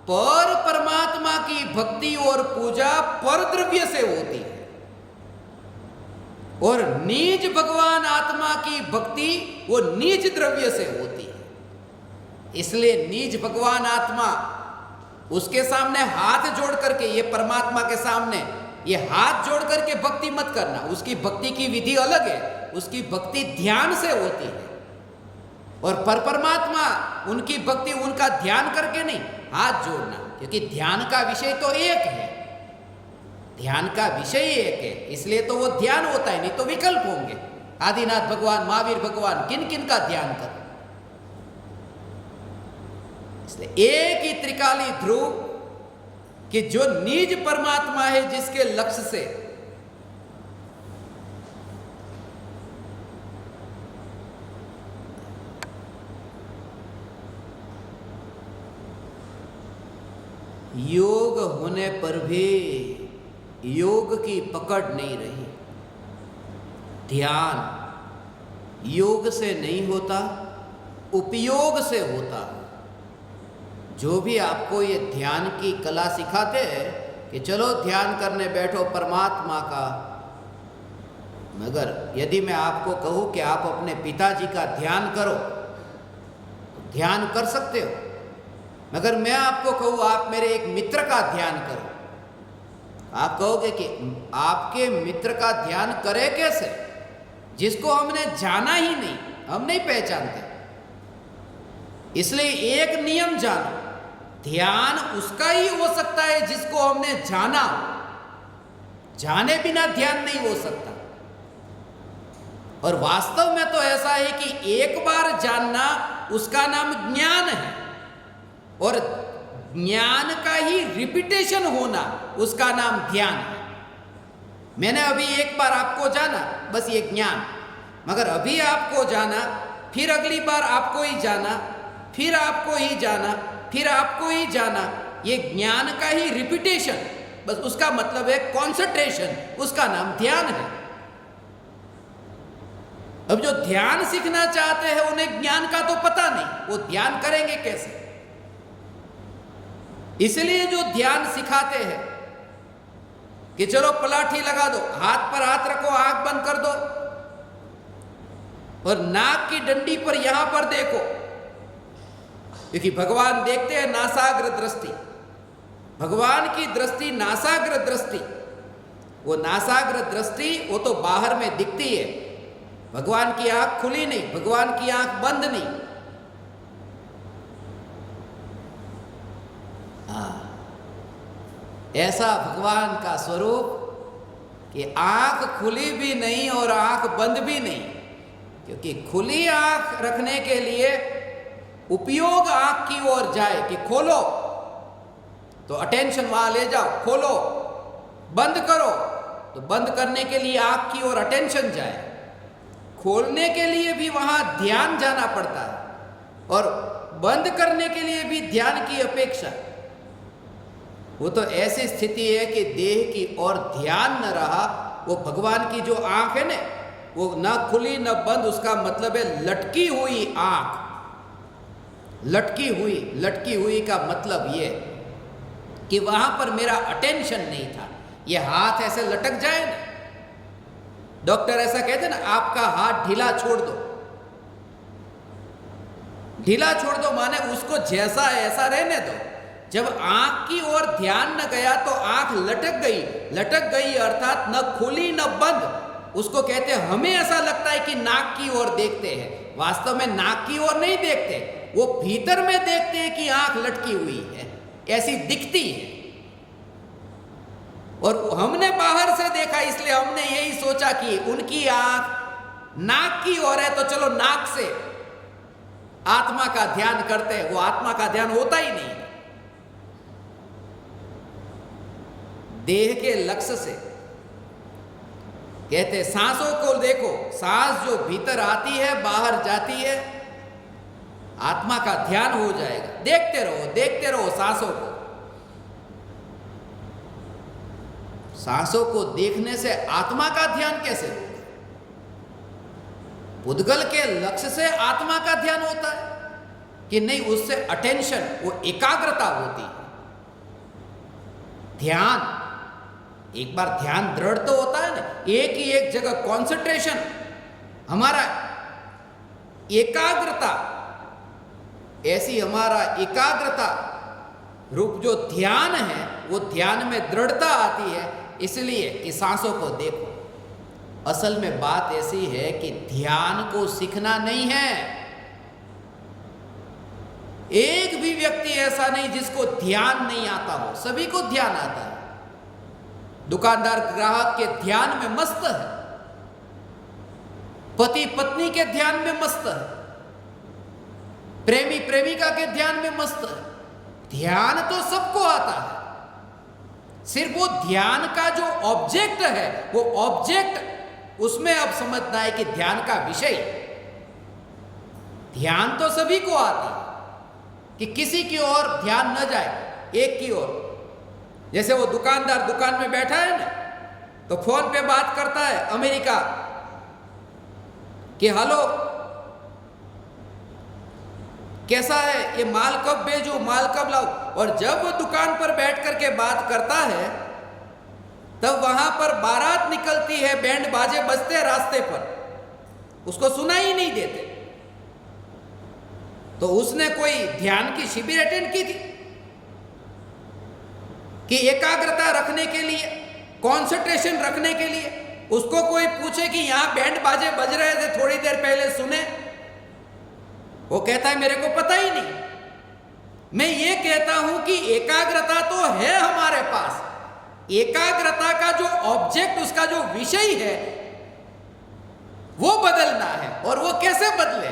पर परमात्मा की भक्ति और पूजा पर द्रव्य से होती है, और निज भगवान आत्मा की भक्ति वो निज द्रव्य से होती है। इसलिए निज भगवान आत्मा, उसके सामने हाथ जोड़ करके, ये परमात्मा के सामने ये हाथ जोड़ करके भक्ति मत करना। उसकी भक्ति की विधि अलग है। उसकी भक्ति ध्यान से होती है, और परमात्मा उनकी भक्ति उनका ध्यान करके नहीं, हाथ जोड़ना। क्योंकि ध्यान का विषय तो एक है, ध्यान का विषय एक है, इसलिए तो वो ध्यान होता है, नहीं तो विकल्प होंगे। आदिनाथ भगवान, महावीर भगवान, किन किन का ध्यान कर। इसलिए एक ही त्रिकाली ध्रुव कि जो निज परमात्मा है, जिसके लक्ष्य से योग होने पर भी योग की पकड़ नहीं रही। ध्यान योग से नहीं होता, उपयोग से होता। जो भी आपको ये ध्यान की कला सिखाते हैं कि चलो ध्यान करने बैठो परमात्मा का, मगर यदि मैं आपको कहूँ कि आप अपने पिताजी का ध्यान करो, तो ध्यान कर सकते हो, मगर मैं आपको कहूँ आप मेरे एक मित्र का ध्यान करो, आप कहोगे कि आपके मित्र का ध्यान करे कैसे, जिसको हमने जाना ही नहीं, हम नहीं पहचानते। इसलिए एक नियम जानो, ध्यान उसका ही हो सकता है जिसको हमने जाना, जाने बिना ध्यान नहीं हो सकता। और वास्तव में तो ऐसा है कि एक बार जानना उसका नाम ज्ञान है, और ज्ञान का ही रिपीटेशन होना उसका नाम ध्यान है। मैंने अभी एक बार आपको जाना, बस ये ज्ञान, मगर अभी आपको जाना, फिर अगली बार आपको ही जाना, फिर आपको ही जाना, फिर आपको ही जाना, ये ज्ञान का ही रिपीटेशन, बस उसका मतलब है कंसंट्रेशन, उसका नाम ध्यान है। अब जो ध्यान सीखना चाहते हैं उन्हें ज्ञान का तो पता नहीं, वो ध्यान करेंगे कैसे? इसलिए जो ध्यान सिखाते हैं कि चलो पलाठी लगा दो, हाथ पर हाथ रखो, आंख बंद कर दो और नाक की डंडी पर यहां पर देखो, क्योंकि भगवान देखते हैं नासाग्र दृष्टि, भगवान की दृष्टि नासाग्र दृष्टि, वो नासाग्र दृष्टि वो तो बाहर में दिखती है, भगवान की आंख खुली नहीं, भगवान की आंख बंद नहीं। ऐसा भगवान का स्वरूप कि आंख खुली भी नहीं और आंख बंद भी नहीं, क्योंकि खुली आंख रखने के लिए उपयोग आंख की ओर जाए कि खोलो तो अटेंशन वहां ले जाओ, खोलो, बंद करो तो बंद करने के लिए आंख की ओर अटेंशन जाए, खोलने के लिए भी वहां ध्यान जाना पड़ता है और बंद करने के लिए भी ध्यान की अपेक्षा। वो तो ऐसी स्थिति है कि देह की ओर ध्यान न रहा, वो भगवान की जो आंख है ना, वो न खुली न बंद, उसका मतलब है लटकी हुई आंख, लटकी हुई का मतलब ये कि वहां पर मेरा अटेंशन नहीं था। ये हाथ ऐसे लटक जाए ना, डॉक्टर ऐसा कहते ना, आपका हाथ ढीला छोड़ दो, ढीला छोड़ दो माने उसको जैसा है ऐसा रहने दो। जब आंख की ओर ध्यान न गया तो आंख लटक गई अर्थात न खुली न बंद। उसको कहते हैं, हमें ऐसा लगता है कि नाक की ओर देखते हैं, वास्तव में नाक की ओर नहीं देखते, वो भीतर में देखते हैं कि आंख लटकी हुई है, ऐसी दिखती है। और हमने बाहर से देखा, इसलिए हमने यही सोचा कि उनकी आंख नाक की ओर है तो चलो नाक से आत्मा का ध्यान करते हैं। वो आत्मा का ध्यान होता ही नहीं, देह के लक्ष्य से। कहते सांसों को देखो, सांस जो भीतर आती है बाहर जाती है, आत्मा का ध्यान हो जाएगा। देखते रहो सांसों को। सांसों को देखने से आत्मा का ध्यान कैसे होगा? पुद्गल के लक्ष्य से आत्मा का ध्यान होता है कि नहीं, उससे अटेंशन, वो एकाग्रता होती है। ध्यान, एक बार ध्यान दृढ़ तो होता है ना, एक ही एक जगह कंसंट्रेशन, हमारा एकाग्रता, ऐसी हमारा एकाग्रता रूप जो ध्यान है, वो ध्यान में दृढ़ता आती है। इसलिए कि सांसों को देखो। असल में बात ऐसी है कि ध्यान को सीखना नहीं है। एक भी व्यक्ति ऐसा नहीं जिसको ध्यान नहीं आता हो, सभी को ध्यान आता है। दुकानदार ग्राहक के ध्यान में मस्त है, पति पत्नी के ध्यान में मस्त है, प्रेमी प्रेमिका के ध्यान में मस्त है। ध्यान तो सबको आता है, सिर्फ वो ध्यान का जो ऑब्जेक्ट है, वो ऑब्जेक्ट उसमें अब समझना है कि ध्यान का विषय। ध्यान तो सभी को आता है कि किसी की ओर ध्यान न जाए, एक की ओर। जैसे वो दुकानदार दुकान में बैठा है ना, तो फोन पे बात करता है अमेरिका कि हेलो कैसा है, ये माल कब भेजूं, माल कब लाऊं। और जब वो दुकान पर बैठ करके बात करता है, तब वहां पर बारात निकलती है, बैंड बाजे बजते हैं रास्ते पर, उसको सुनाई नहीं देते। तो उसने कोई ध्यान की शिविर अटेंड की थी कि एकाग्रता रखने के लिए, कंसंट्रेशन रखने के लिए? उसको कोई पूछे कि यहां बैंड बाजे बज रहे थे थोड़ी देर पहले, सुने? वो कहता है मेरे को पता ही नहीं। मैं ये कहता हूं कि एकाग्रता तो है हमारे पास, एकाग्रता का जो ऑब्जेक्ट, उसका जो विषय है वो बदलना है। और वो कैसे बदले?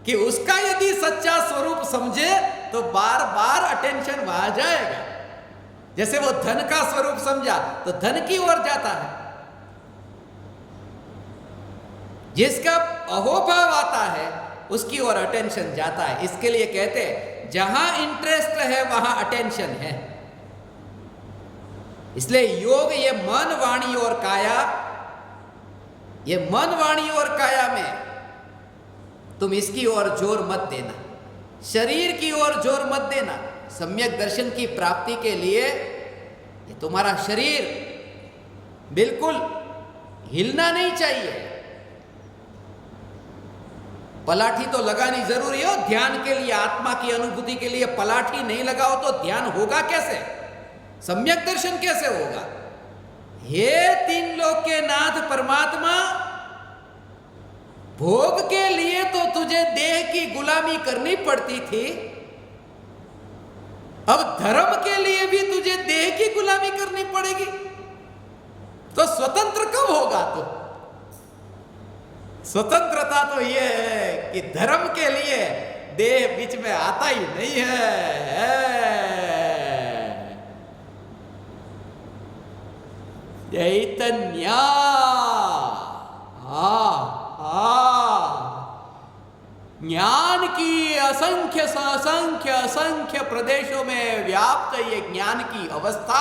कि उसका यदि सच्चा स्वरूप समझे तो बार बार अटेंशन वहां जाएगा। जैसे वो धन का स्वरूप समझा तो धन की ओर जाता है, जिसका अहोभाव आता है उसकी ओर अटेंशन जाता है। इसके लिए कहते हैं जहां इंटरेस्ट है वहां अटेंशन है। इसलिए योग ये मन, वाणी और काया, ये मन, वाणी और काया में तुम इसकी ओर जोर मत देना, शरीर की ओर जोर मत देना। सम्यक दर्शन की प्राप्ति के लिए ये तुम्हारा शरीर बिल्कुल हिलना नहीं चाहिए। पलाठी तो लगानी जरूरी हो ध्यान के लिए, आत्मा की अनुभूति के लिए। पलाठी नहीं लगाओ तो ध्यान होगा कैसे? सम्यक दर्शन कैसे होगा? हे तीन लोक के नाथ परमात्मा, भोग के लिए तो तुझे देह की गुलामी करनी पड़ती थी, अब धर्म के लिए भी तुझे देह की गुलामी करनी पड़ेगी। तो स्वतंत्र कब होगा तू? स्वतंत्रता तो यह है कि धर्म के लिए देह बीच में आता ही नहीं है। चैतन्य ज्ञान की असंख्य असंख्य असंख्य प्रदेशों में व्याप्त ये ज्ञान की अवस्था,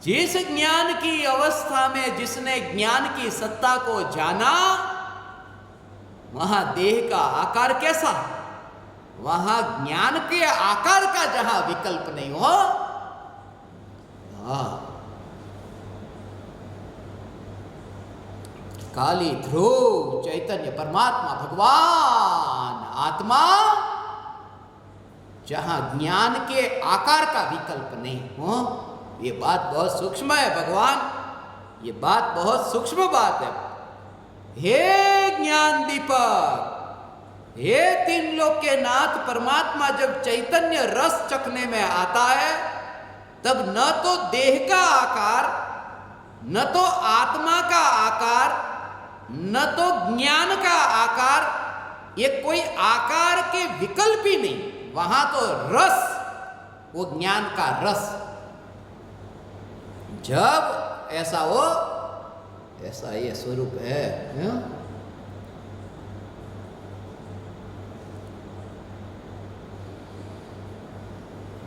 जिस ज्ञान की अवस्था में जिसने ज्ञान की सत्ता को जाना, वहां देह का आकार कैसा? वहां ज्ञान के आकार का जहां विकल्प नहीं हो, काली ध्रुव चैतन्य परमात्मा भगवान आत्मा, जहां ज्ञान के आकार का विकल्प नहीं हो। ये बात बहुत सूक्ष्म है भगवान, ये बात बहुत सूक्ष्म बात है। हे ज्ञान दीपक, हे तीन लोक के नाथ परमात्मा, जब चैतन्य रस चखने में आता है तब न तो देह का आकार, न तो आत्मा का आकार, न तो ज्ञान का आकार, ये कोई आकार के विकल्प ही नहीं। वहां तो रस, वो ज्ञान का रस। जब ऐसा हो, ऐसा ये स्वरूप है।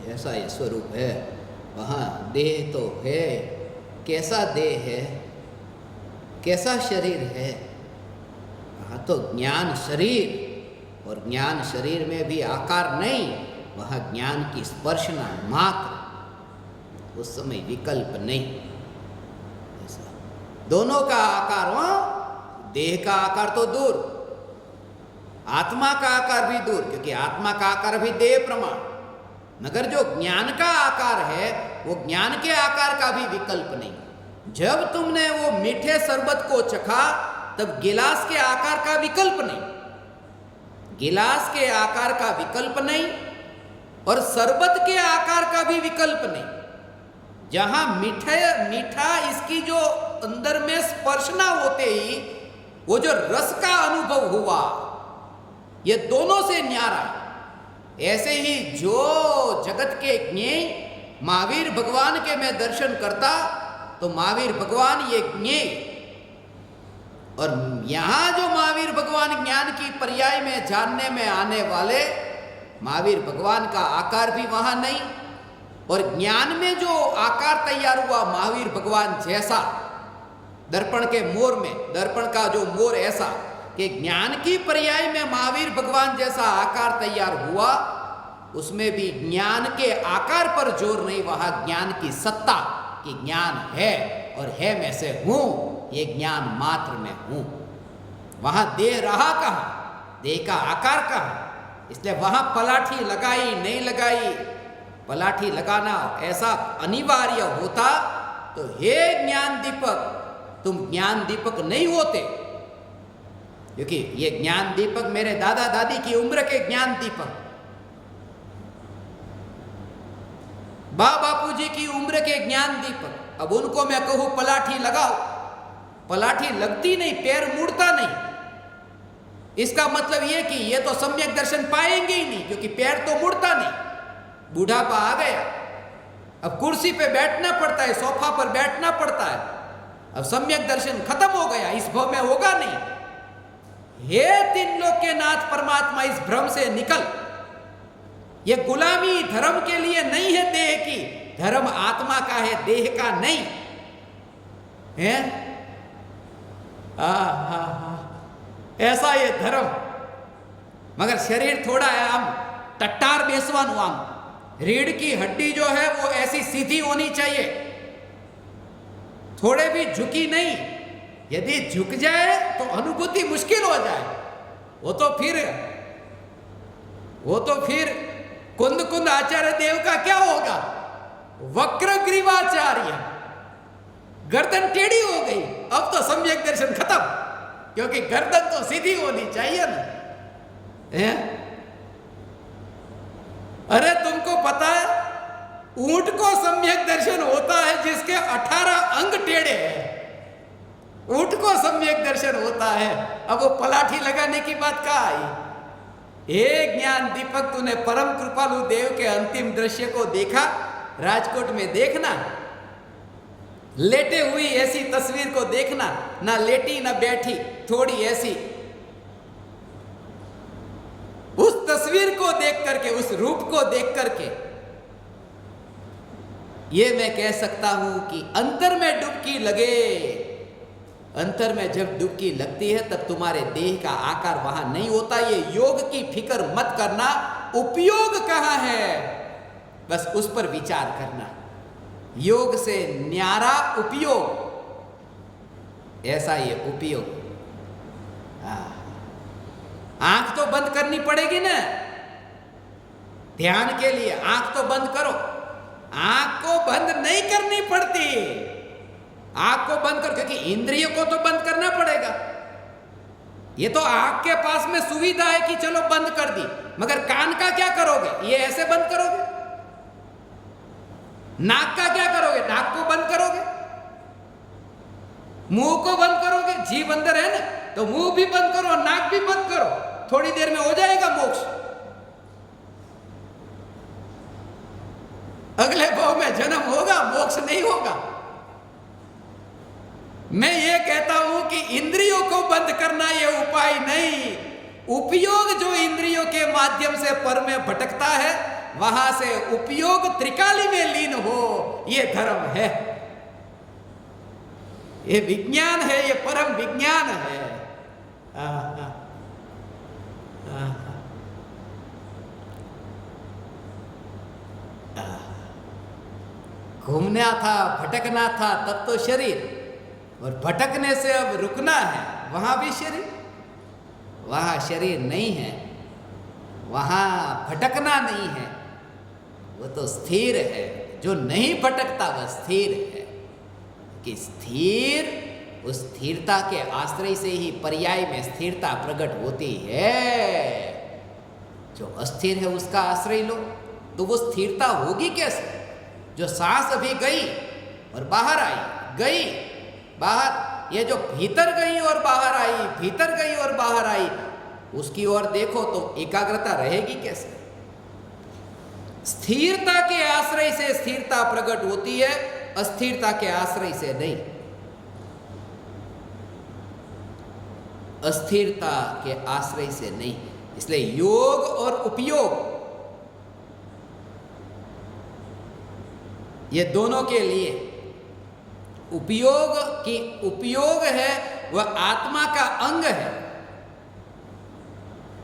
ऐसा ये स्वरूप है। वहां देह तो है, कैसा देह है, कैसा शरीर है? वहां तो ज्ञान शरीर, और ज्ञान शरीर में भी आकार नहीं, वहां ज्ञान की स्पर्शना मात्र, उस समय विकल्प नहीं। ऐसा दोनों का आकार हो, देह का आकार तो दूर, आत्मा का आकार भी दूर, क्योंकि आत्मा का आकार भी देह प्रमाण, मगर जो ज्ञान का आकार है वो ज्ञान के आकार का भी विकल्प नहीं। जब तुमने वो मीठे शरबत को चखा तब गिलास के आकार का विकल्प नहीं, गिलास के आकार का विकल्प नहीं, और शरबत के आकार का भी विकल्प नहीं। जहां मीठा इसकी जो अंदर में स्पर्शना होते ही वो जो रस का अनुभव हुआ, ये दोनों से न्यारा। ऐसे ही जो जगत के ज्ञेय महावीर भगवान के मैं दर्शन करता तो महावीर भगवान ये ज्ञेय, और यहां जो महावीर भगवान ज्ञान की पर्याय में जानने में आने वाले, महावीर भगवान का आकार भी वहां नहीं, और ज्ञान में जो आकार तैयार हुआ महावीर भगवान जैसा, दर्पण के मोर में, दर्पण का जो मोर ऐसा कि ज्ञान की पर्याय में महावीर भगवान जैसा आकार तैयार हुआ, उसमें भी ज्ञान के आकार पर जोर नहीं, वहां ज्ञान की सत्ता कि ज्ञान है और है में से हूं, ये ज्ञान मात्र में हूं। वहां देह रहा कहां? देह का आकार कहाँ, इसलिए वहां पलाठी लगाई नहीं लगाई। पलाठी लगाना ऐसा अनिवार्य होता तो हे ज्ञान दीपक, तुम ज्ञान दीपक नहीं होते, क्योंकि ये ज्ञान दीपक मेरे दादा दादी की उम्र के ज्ञान दीपक, बापू जी की उम्र के ज्ञान दीपक, अब उनको मैं कहूं पलाठी लगाओ, पलाठी लगती नहीं, पैर मुड़ता नहीं। इसका मतलब यह कि ये तो सम्यक दर्शन पाएंगे ही नहीं, क्योंकि पैर तो मुड़ता नहीं। बूढ़ापा आ गया, अब कुर्सी पे बैठना पड़ता है, सोफा पर बैठना पड़ता है, अब सम्यक दर्शन खत्म हो गया, इस भव में होगा नहीं। हे तीन लोक के नाथ परमात्मा, इस भ्रम से निकल। ये गुलामी धर्म के लिए नहीं है देह की, धर्म आत्मा का है, देह का नहीं है। ऐसा ये धर्म, मगर शरीर थोड़ा है आम टट्टार बेसवान आम, रीढ़ की हड्डी जो है वो ऐसी सीधी होनी चाहिए, थोड़े भी झुकी नहीं। यदि झुक जाए तो अनुभूति मुश्किल हो जाए, वो तो फिर कुंद कुंद आचार्य देव का क्या होगा, वक्र ग्रीवाचार्य, गर्दन टेढ़ी हो गई। अब तो सम्यक दर्शन खत्म, क्योंकि गर्दन तो सीधी होनी चाहिए ना, है? अरे तुमको पता है, ऊंट को सम्यक दर्शन होता है जिसके 18 अंग टेढ़े हैं, ऊंट को सम्यक दर्शन होता है। अब वो पलाठी लगाने की बात कहाँ आई? हे ज्ञान दीपक, तूने परम कृपालु देव के अंतिम दृश्य को देखा? राजकोट में देखना, लेटे हुई ऐसी तस्वीर को देखना, ना लेटी ना बैठी, थोड़ी ऐसी, उस तस्वीर को देख करके, उस रूप को देख करके ये मैं कह सकता हूं कि अंतर में डुबकी लगे। अंतर में जब डुबकी लगती है तब तुम्हारे देह का आकार वहां नहीं होता। ये योग की फिक्र मत करना, उपयोग कहां है बस उस पर विचार करना। योग से न्यारा उपयोग, ऐसा ये उपयोग। आंख तो बंद करनी पड़ेगी ना ध्यान के लिए, आंख तो बंद करो। आंख को बंद नहीं करनी पड़ती, आंख को बंद कर, क्योंकि इंद्रियों को तो बंद करना पड़ेगा। ये तो आंख के पास में सुविधा है कि चलो बंद कर दी, मगर कान का क्या करोगे? ये ऐसे बंद करोगे? नाक का क्या करोगे? नाक को बंद करोगे? मुंह को बंद करोगे? जीभ अंदर है ना, तो मुंह भी बंद करो, नाक भी बंद करो, थोड़ी देर में हो जाएगा मोक्ष। अगले भाव में जन्म होगा, मोक्ष नहीं होगा। मैं ये कहता हूं कि इंद्रियों को बंद करना ये उपाय नहीं, उपयोग जो इंद्रियों के माध्यम से पर में भटकता है, वहां से उपयोग त्रिकाली में लीन हो, ये धर्म है, ये विज्ञान है, ये परम विज्ञान है। घूमना था, भटकना था, तब तो शरीर, और भटकने से अब रुकना है, वहां भी शरीर, वहां शरीर नहीं है, वहां भटकना नहीं है, वो तो स्थिर है। जो नहीं भटकता वह स्थिर है, कि स्थिर, उस स्थिरता के आश्रय से ही पर्याय में स्थिरता प्रकट होती है। जो अस्थिर है उसका आश्रय लो तो वो स्थिरता होगी कैसे? जो सांस अभी गई और बाहर आई, गई बाहर, ये जो भीतर गई और बाहर आई, भीतर गई और बाहर आई, उसकी ओर देखो तो एकाग्रता रहेगी कैसे? स्थिरता के आश्रय से स्थिरता प्रकट होती है, अस्थिरता के आश्रय से नहीं। अस्थिरता के आश्रय से नहीं। इसलिए योग और उपयोग, ये दोनों के लिए उपयोग की, उपयोग है वह आत्मा का अंग है,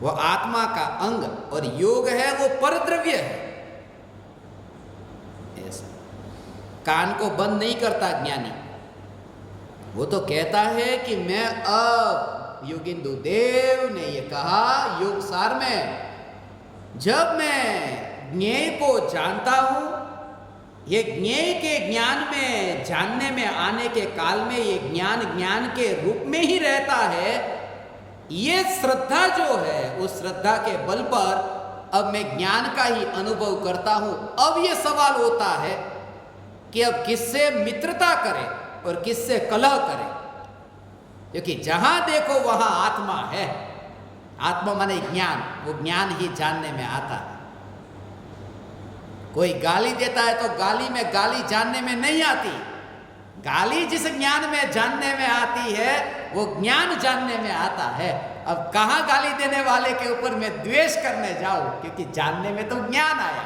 वह आत्मा का अंग, और योग है वो परद्रव्य है। ऐसा कान को बंद नहीं करता ज्ञानी, वो तो कहता है कि मैं अब योगिंदु देव ने ये कहा योग सार में, जब मैं ज्ञेय को जानता हूं, ये ज्ञेय के ज्ञान में जानने में आने के काल में ये ज्ञान ज्ञान के रूप में ही रहता है। ये श्रद्धा जो है उस श्रद्धा के बल पर अब मैं ज्ञान का ही अनुभव करता हूं। अब ये सवाल होता है कि अब किससे मित्रता करें और किससे कलह करें, क्योंकि जहां देखो वहां आत्मा है। आत्मा माने ज्ञान, वो ज्ञान ही जानने में आता है। कोई गाली देता है तो गाली में गाली जानने में नहीं आती, गाली जिस ज्ञान में जानने में आती है वो ज्ञान जानने में आता है। अब कहां गाली देने वाले के ऊपर मैं द्वेष करने जाऊं, क्योंकि जानने में तो ज्ञान आया।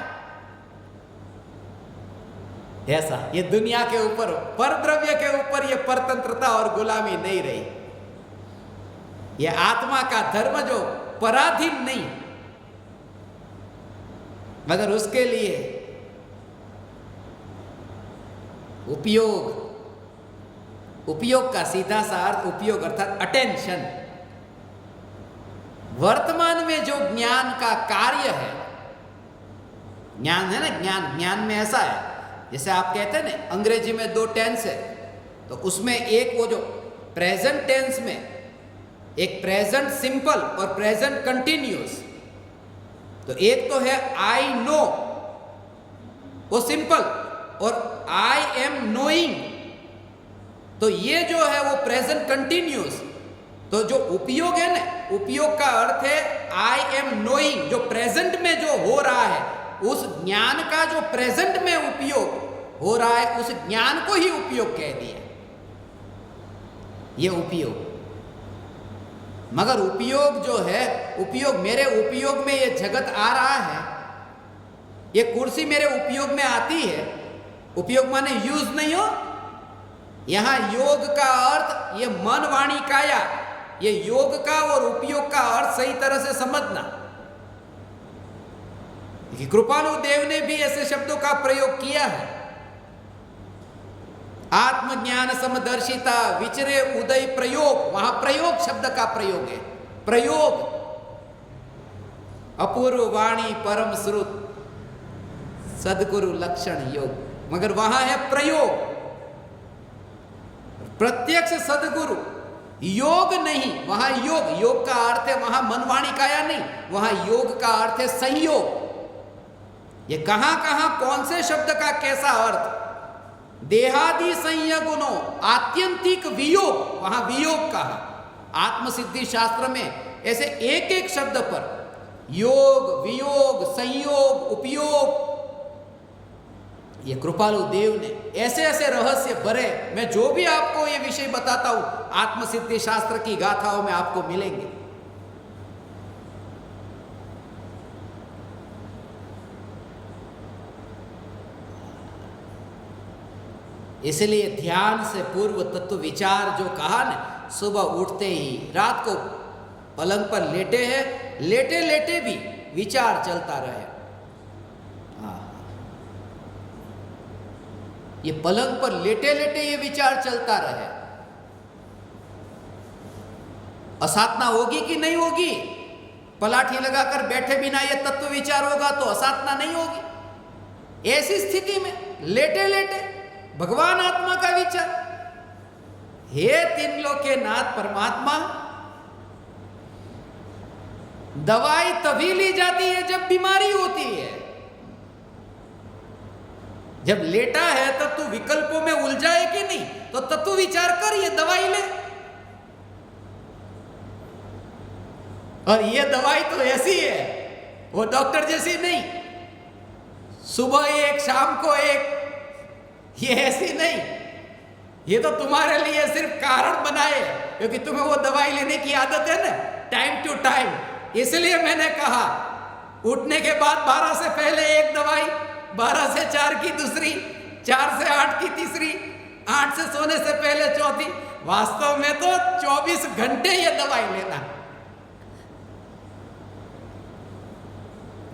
ऐसा ये दुनिया के ऊपर, परद्रव्य के ऊपर ये परतंत्रता और गुलामी नहीं रही। ये आत्मा का धर्म जो पराधीन नहीं, मगर उसके लिए उपयोग, उपयोग का सीधा सा अर्थ उपयोग अर्थात अटेंशन। वर्तमान में जो ज्ञान का कार्य है, ज्ञान है ना, ज्ञान, ज्ञान में ऐसा है जैसे आप कहते हैं ना अंग्रेजी में 2 टेंस है, तो उसमें एक वो जो प्रेजेंट टेंस में एक प्रेजेंट सिंपल और प्रेजेंट कंटिन्यूअस, तो एक तो है आई नो, वो सिंपल, और आई एम नोइंग, तो ये जो है वो प्रेजेंट कंटिन्यूअस। तो जो उपयोग है ना, उपयोग का अर्थ है आई एम नोइंग, जो प्रेजेंट में जो हो रहा है उस ज्ञान का जो प्रेजेंट में उपयोग हो रहा है उस ज्ञान को ही उपयोग कह दिया, ये उपयोग। मगर उपयोग जो है, उपयोग मेरे उपयोग में ये जगत आ रहा है, ये कुर्सी मेरे उपयोग में आती है। उपयोग माने यूज नहीं हो, यहां योग का अर्थ ये मन वाणी काया, ये योग का और उपयोग का अर्थ सही तरह से समझना। कृपालु देव ने भी ऐसे शब्दों का प्रयोग किया है। आत्मज्ञान समदर्शिता विचरे उदय प्रयोग, वहां प्रयोग शब्द का प्रयोग है। प्रयोग अपूर्व वाणी परम श्रुत सदगुरु लक्षण योग, मगर वहां है प्रयोग, प्रत्यक्ष सदगुरु, योग नहीं, वहां योग, योग का अर्थ है वहां मनवाणी काया नहीं, वहां योग का अर्थ है संयोग। ये कहां कहां कौन से शब्द का कैसा अर्थ, देहादि संयगुणों आत्यंतिक वियोग, वहां वियोग कहा। आत्मसिद्धि शास्त्र में ऐसे एक एक शब्द पर योग, वियोग, संयोग, उपयोग, ये कृपालु देव ने ऐसे ऐसे रहस्य भरे। मैं जो भी आपको ये विषय बताता हूं आत्मसिद्धि शास्त्र की गाथाओं में आपको मिलेंगे। इसलिए ध्यान से पूर्व तत्व विचार जो कहा ना, सुबह उठते ही, रात को पलंग पर लेटे हैं, लेटे लेटे भी विचार चलता रहे। ये पलंग पर लेटे लेटे ये विचार चलता रहे। असाधना होगी कि नहीं होगी? पलाठी लगाकर बैठे बिना ये तत्व विचार होगा तो असाधना नहीं होगी। ऐसी स्थिति में लेटे लेटे भगवान आत्मा का विचार, हे तीन लोक के नाथ परमात्मा, दवाई तभी ली जाती है जब बीमारी होती है। जब लेटा है तब तू विकल्पों में उलझाए कि नहीं, तो तत्व विचार कर, ये दवाई ले। और ये दवाई तो ऐसी है, वो डॉक्टर जैसी नहीं, सुबह एक शाम को एक, ये ऐसी नहीं। ये तो तुम्हारे लिए सिर्फ कारण बनाए, क्योंकि तुम्हें वो दवाई लेने की आदत है ना, टाइम टू टाइम। इसलिए मैंने कहा उठने के बाद 12 से पहले एक दवाई, 12 से 4 की दूसरी, 4 से 8 की तीसरी, 8 से सोने से पहले चौथी। वास्तव में तो 24 घंटे ये दवाई लेना,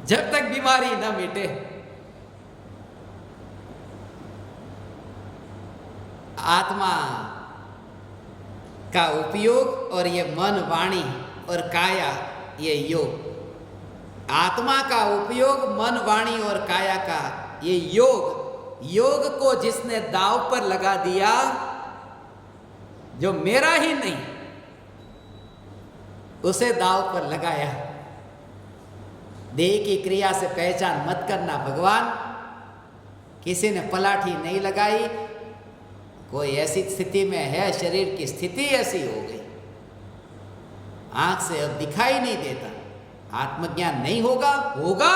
जब तक बीमारी न मिटे। आत्मा का उपयोग और ये मन, वाणी और काया, ये योग। आत्मा का उपयोग, मन, वाणी और काया का ये योग। योग को जिसने दांव पर लगा दिया, जो मेरा ही नहीं, उसे दांव पर लगाया। देह की क्रिया से पहचान मत करना भगवान। किसी ने पलाठी नहीं लगाई, कोई ऐसी स्थिति में है, शरीर की स्थिति ऐसी हो गई, आंख से अब दिखाई नहीं देता, आत्मज्ञान नहीं होगा, होगा।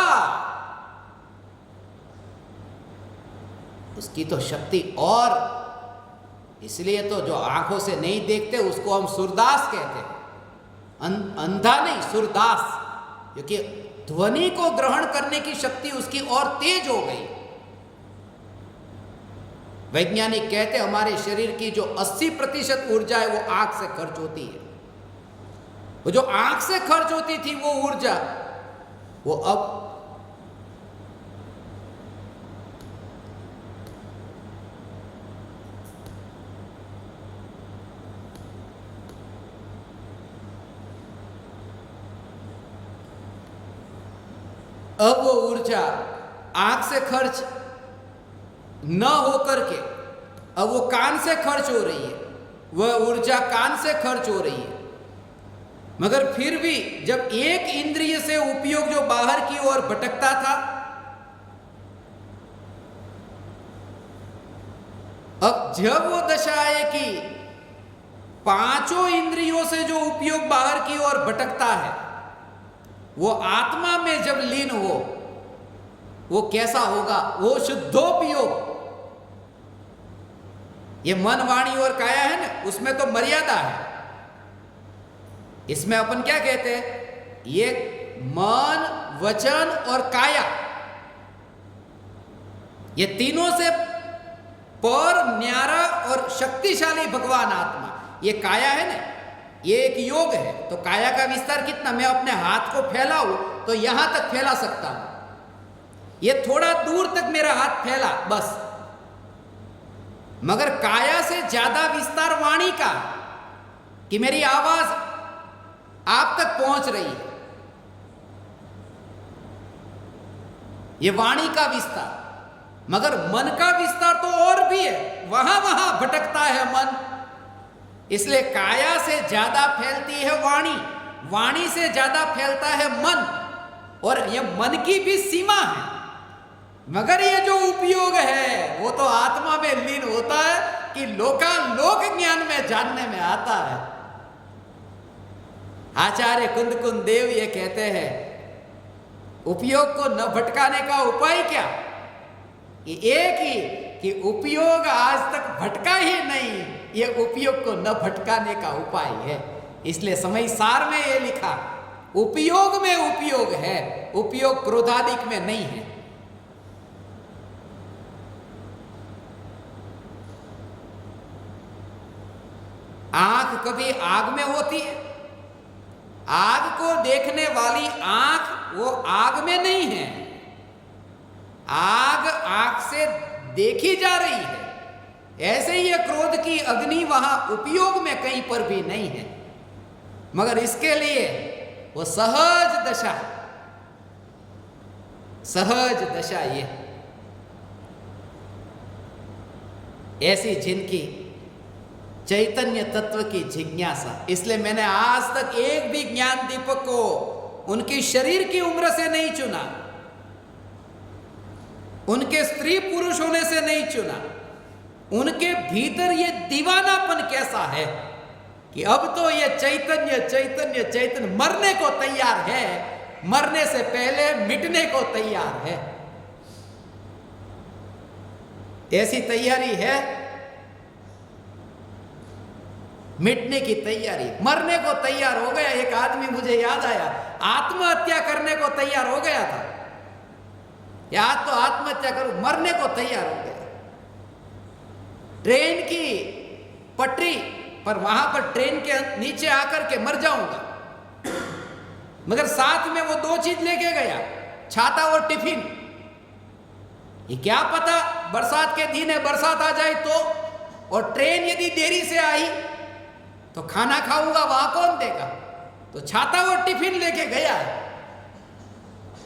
उसकी तो शक्ति, और इसलिए तो जो आंखों से नहीं देखते उसको हम सूरदास कहते हैं। अंधा नहीं, सूरदास, क्योंकि ध्वनि को ग्रहण करने की शक्ति उसकी और तेज हो गई। वैज्ञानिक कहते हैं हमारे शरीर की जो 80% ऊर्जा है वो आंख से खर्च होती है। वो जो आंख से खर्च होती थी वो ऊर्जा, वो अब वो ऊर्जा आंख से खर्च न होकर के अब वो कान से खर्च हो रही है। वह ऊर्जा कान से खर्च हो रही है, मगर फिर भी जब एक इंद्रिय से उपयोग जो बाहर की ओर भटकता था, अब जब वो दशा आए कि पांचों इंद्रियों से जो उपयोग बाहर की ओर भटकता है, वो आत्मा में जब लीन हो, वो कैसा होगा? वो शुद्धोपयोग। ये मन, वाणी और काया है ना, उसमें तो मर्यादा है। इसमें अपन क्या कहते हैं? ये मन, वचन और काया, ये तीनों से पर न्यारा और शक्तिशाली भगवान आत्मा। ये काया है ना, ये एक योग है। तो काया का विस्तार कितना? मैं अपने हाथ को फैलाऊं तो यहां तक फैला सकता हूं, ये थोड़ा दूर तक मेरा हाथ फैला बस। मगर काया से ज्यादा विस्तार वाणी का, कि मेरी आवाज आप तक पहुंच रही है, ये वाणी का विस्तार। मगर मन का विस्तार तो और भी है, वहां वहां भटकता है मन। इसलिए काया से ज्यादा फैलती है वाणी, वाणी से ज्यादा फैलता है मन, और ये मन की भी सीमा है। मगर ये जो उपयोग है वो तो आत्मा में लीन होता है कि लोकालोक ज्ञान में जानने में आता है। आचार्य कुंद देव ये कहते हैं, उपयोग को न भटकाने का उपाय क्या? कि एक ही कि उपयोग आज तक भटका ही नहीं, ये उपयोग को न भटकाने का उपाय है। इसलिए समय सार में ये लिखा, उपयोग में उपयोग है, उपयोग क्रोधादिक में नहीं है। आंख कभी आग में होती है, आग को देखने वाली आंख वो आग में नहीं है, आग आंख से देखी जा रही है। ऐसे ही क्रोध की अग्नि वहां उपयोग में कहीं पर भी नहीं है, मगर इसके लिए वो सहज दशा, सहज दशा ये ऐसी जिनकी चैतन्य तत्व की जिज्ञासा। इसलिए मैंने आज तक एक भी ज्ञान दीपक को उनकी शरीर की उम्र से नहीं चुना, उनके स्त्री पुरुष होने से नहीं चुना, उनके भीतर ये दीवानापन कैसा है कि अब तो ये चैतन्य चैतन्य चैतन्य मरने को तैयार है, मरने से पहले मिटने को तैयार है। ऐसी तैयारी है, मिटने की तैयारी, मरने को तैयार हो गया। एक आदमी मुझे याद आया, आत्महत्या करने को तैयार हो गया था, याद तो आत्महत्या करूं, मरने को तैयार हो गया। ट्रेन की पटरी पर, वहां पर ट्रेन के नीचे आकर के मर जाऊंगा, मगर साथ में वो दो चीज लेके गया, छाता और टिफिन। ये क्या पता बरसात के दिन है, बरसात आ जाए तो, और ट्रेन यदि देरी से आई तो खाना खाऊंगा वहां कौन देगा? तो छाता और टिफिन लेके गया है।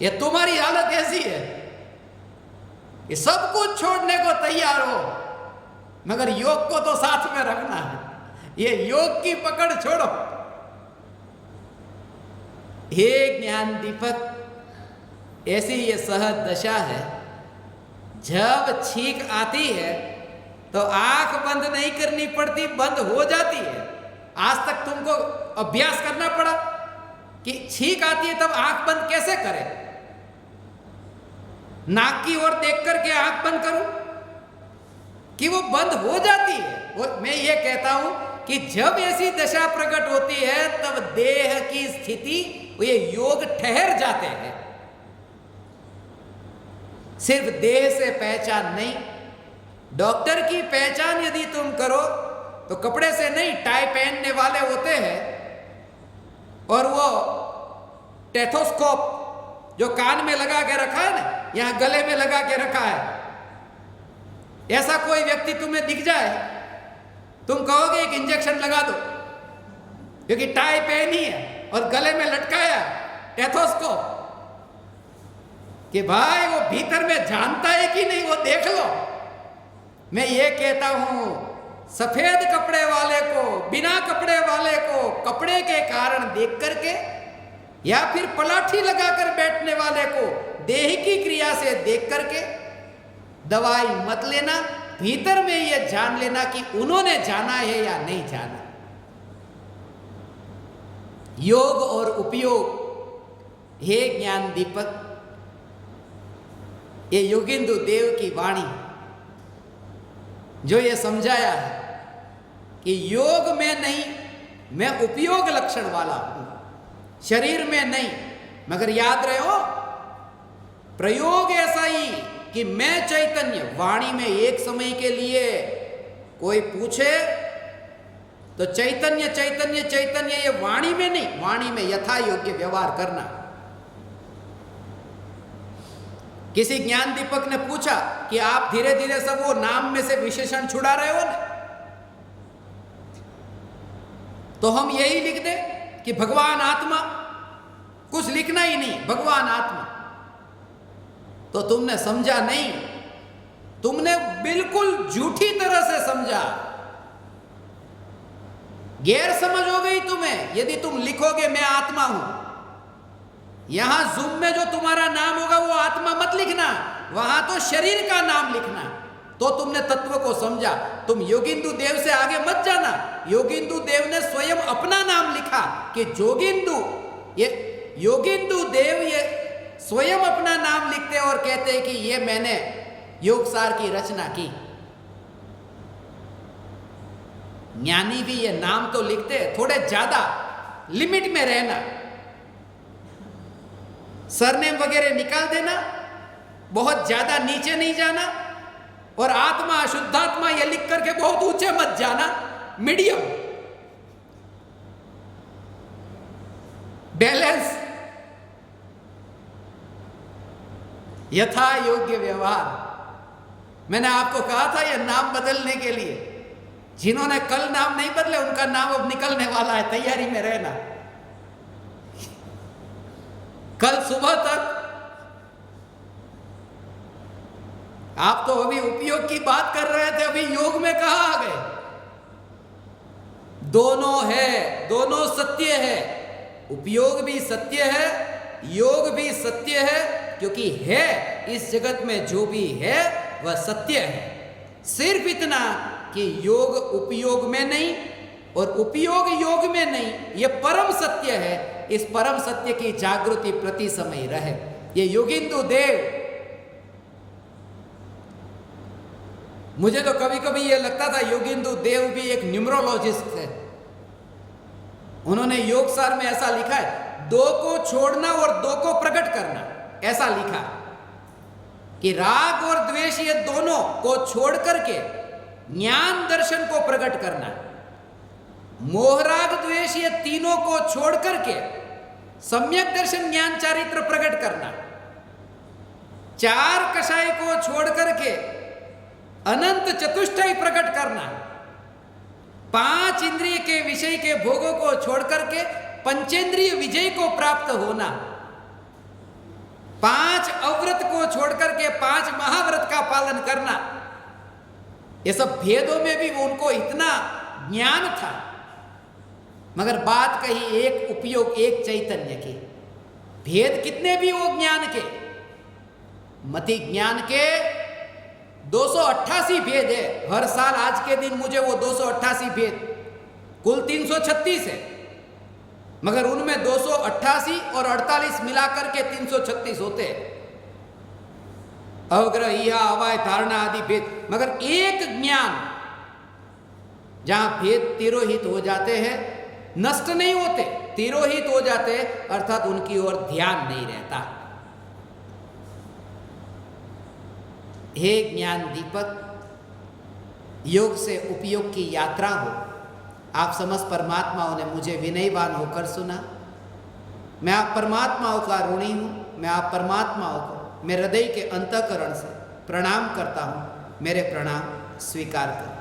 ये तुम्हारी हालत ऐसी है कि सब कुछ छोड़ने को तैयार हो, मगर योग को तो साथ में रखना है। ये योग की पकड़ छोड़ो। हे ज्ञान दीपक, ऐसी ये सहज दशा है। जब छींक आती है तो आंख बंद नहीं करनी पड़ती, बंद हो जाती है। आज तक तुमको अभ्यास करना पड़ा कि छींक आती है तब आंख बंद कैसे करें? नाक की ओर देख करके आंख बंद करूं कि वो बंद हो जाती है। वो मैं ये कहता हूं कि जब ऐसी दशा प्रकट होती है तब देह की स्थिति, ये योग ठहर जाते हैं। सिर्फ देह से पहचान नहीं, डॉक्टर की पहचान यदि तुम करो तो कपड़े से नहीं, टाई पहनने वाले होते हैं और वो टेथोस्कोप जो कान में लगा के रखा है ना, यहां गले में लगा के रखा है, ऐसा कोई व्यक्ति तुम्हें दिख जाए, तुम कहोगे एक इंजेक्शन लगा दो, क्योंकि टाई पहनी है और गले में लटकाया टेथोस्कोप, कि भाई वो भीतर में जानता है कि नहीं वो देख लो। मैं ये कहता हूं, सफेद कपड़े वाले को, बिना कपड़े वाले को कपड़े के कारण देख करके, या फिर पलाठी लगाकर बैठने वाले को देह की क्रिया से देख करके दवाई मत लेना। भीतर में ये जान लेना कि उन्होंने जाना है या नहीं जाना। योग और उपयोग। हे ज्ञान दीपक, ये योगिंदु देव की वाणी जो ये समझाया है कि योग में नहीं, मैं उपयोग लक्षण वाला हूं, शरीर में नहीं। मगर याद रहो, प्रयोग ऐसा ही कि मैं चैतन्य। वाणी में एक समय के लिए कोई पूछे तो चैतन्य चैतन्य चैतन्य, ये वाणी में नहीं, वाणी में यथा योग्य व्यवहार करना। किसी ज्ञान दीपक ने पूछा कि आप धीरे धीरे सब वो नाम में से विशेषण छुड़ा रहे हो ना, तो हम यही लिख दे कि भगवान आत्मा, कुछ लिखना ही नहीं, भगवान आत्मा। तो तुमने समझा नहीं, तुमने बिल्कुल झूठी तरह से समझा, गैर समझ हो गई तुम्हें। यदि तुम लिखोगे मैं आत्मा हूं, यहां जूम में जो तुम्हारा नाम होगा वो आत्मा मत लिखना, वहां तो शरीर का नाम लिखना। तो तुमने तत्व को समझा। तुम योगिंदु देव से आगे मत जाना। योगिंदु देव ने स्वयं अपना नाम लिखा कि जोगिंदु। ये योगिंदु देव ये स्वयं अपना नाम लिखते और कहते हैं कि ये मैंने योगसार की रचना की। ज्ञानी भी ये नाम तो लिखते, थोड़े ज्यादा लिमिट में रहना, सरनेम वगैरह निकाल देना, बहुत ज्यादा नीचे नहीं जाना, और आत्मा शुद्धात्मा ये लिख करके बहुत ऊंचे मत जाना, मीडियम बैलेंस, यथा योग्य व्यवहार। मैंने आपको कहा था ये नाम बदलने के लिए, जिन्होंने कल नाम नहीं बदले उनका नाम अब निकलने वाला है, तैयारी में रहना। कल सुबह तक आप तो अभी उपयोग की बात कर रहे थे, अभी योग में कहां आ गए? दोनों है, दोनों सत्य है। उपयोग भी सत्य है, योग भी सत्य है, क्योंकि है इस जगत में जो भी है वह सत्य है। सिर्फ इतना कि योग उपयोग में नहीं और उपयोग योग में नहीं, यह परम सत्य है। इस परम सत्य की जागृति प्रति समय रहे। ये योगिंदु देव, मुझे तो कभी कभी यह लगता था योगिंदु देव भी एक न्यूमरोलॉजिस्ट थे। उन्होंने योगसार में ऐसा लिखा है, दो को छोड़ना और दो को प्रकट करना, ऐसा लिखा कि राग और द्वेष ये दोनों को छोड़ करके ज्ञान दर्शन को प्रकट करना, मोहराग द्वेष ये तीनों को छोड़ करके सम्यक दर्शन ज्ञान चारित्र प्रकट करना, चार कषाय को छोड़ करके अनंत चतुष्टय प्रकट करना, 5 इंद्रिय के विषय के भोगों को छोड़ करके पंचेंद्रिय विजय को प्राप्त होना, 5 अव्रत को छोड़ करके 5 महाव्रत का पालन करना, ये सब भेदों में भी उनको इतना ज्ञान था, मगर बात कही एक उपयोग, एक चैतन्य की। भेद कितने भी वो ज्ञान के, मति ज्ञान के 288 भेद है। हर साल आज के दिन मुझे वो 288 भेद, कुल 336 है, मगर उनमें 288 और 48 मिलाकर के 336 होते हैं। अवग्रह, इहा, अवाय, धारणा आदि भेद, मगर एक ज्ञान जहां भेद तिरोहित हो जाते हैं, नष्ट नहीं होते, तिरोहित हो जाते हैं, अर्थात उनकी ओर ध्यान नहीं रहता। हे ज्ञान दीपक, योग से उपयोग की यात्रा हो। आप समस्त परमात्माओं ने मुझे विनयवान होकर सुना। मैं आप परमात्माओं का ऋणी हूँ। मैं आप परमात्माओं को मेरे हृदय के अंतःकरण से प्रणाम करता हूँ। मेरे प्रणाम स्वीकार करें।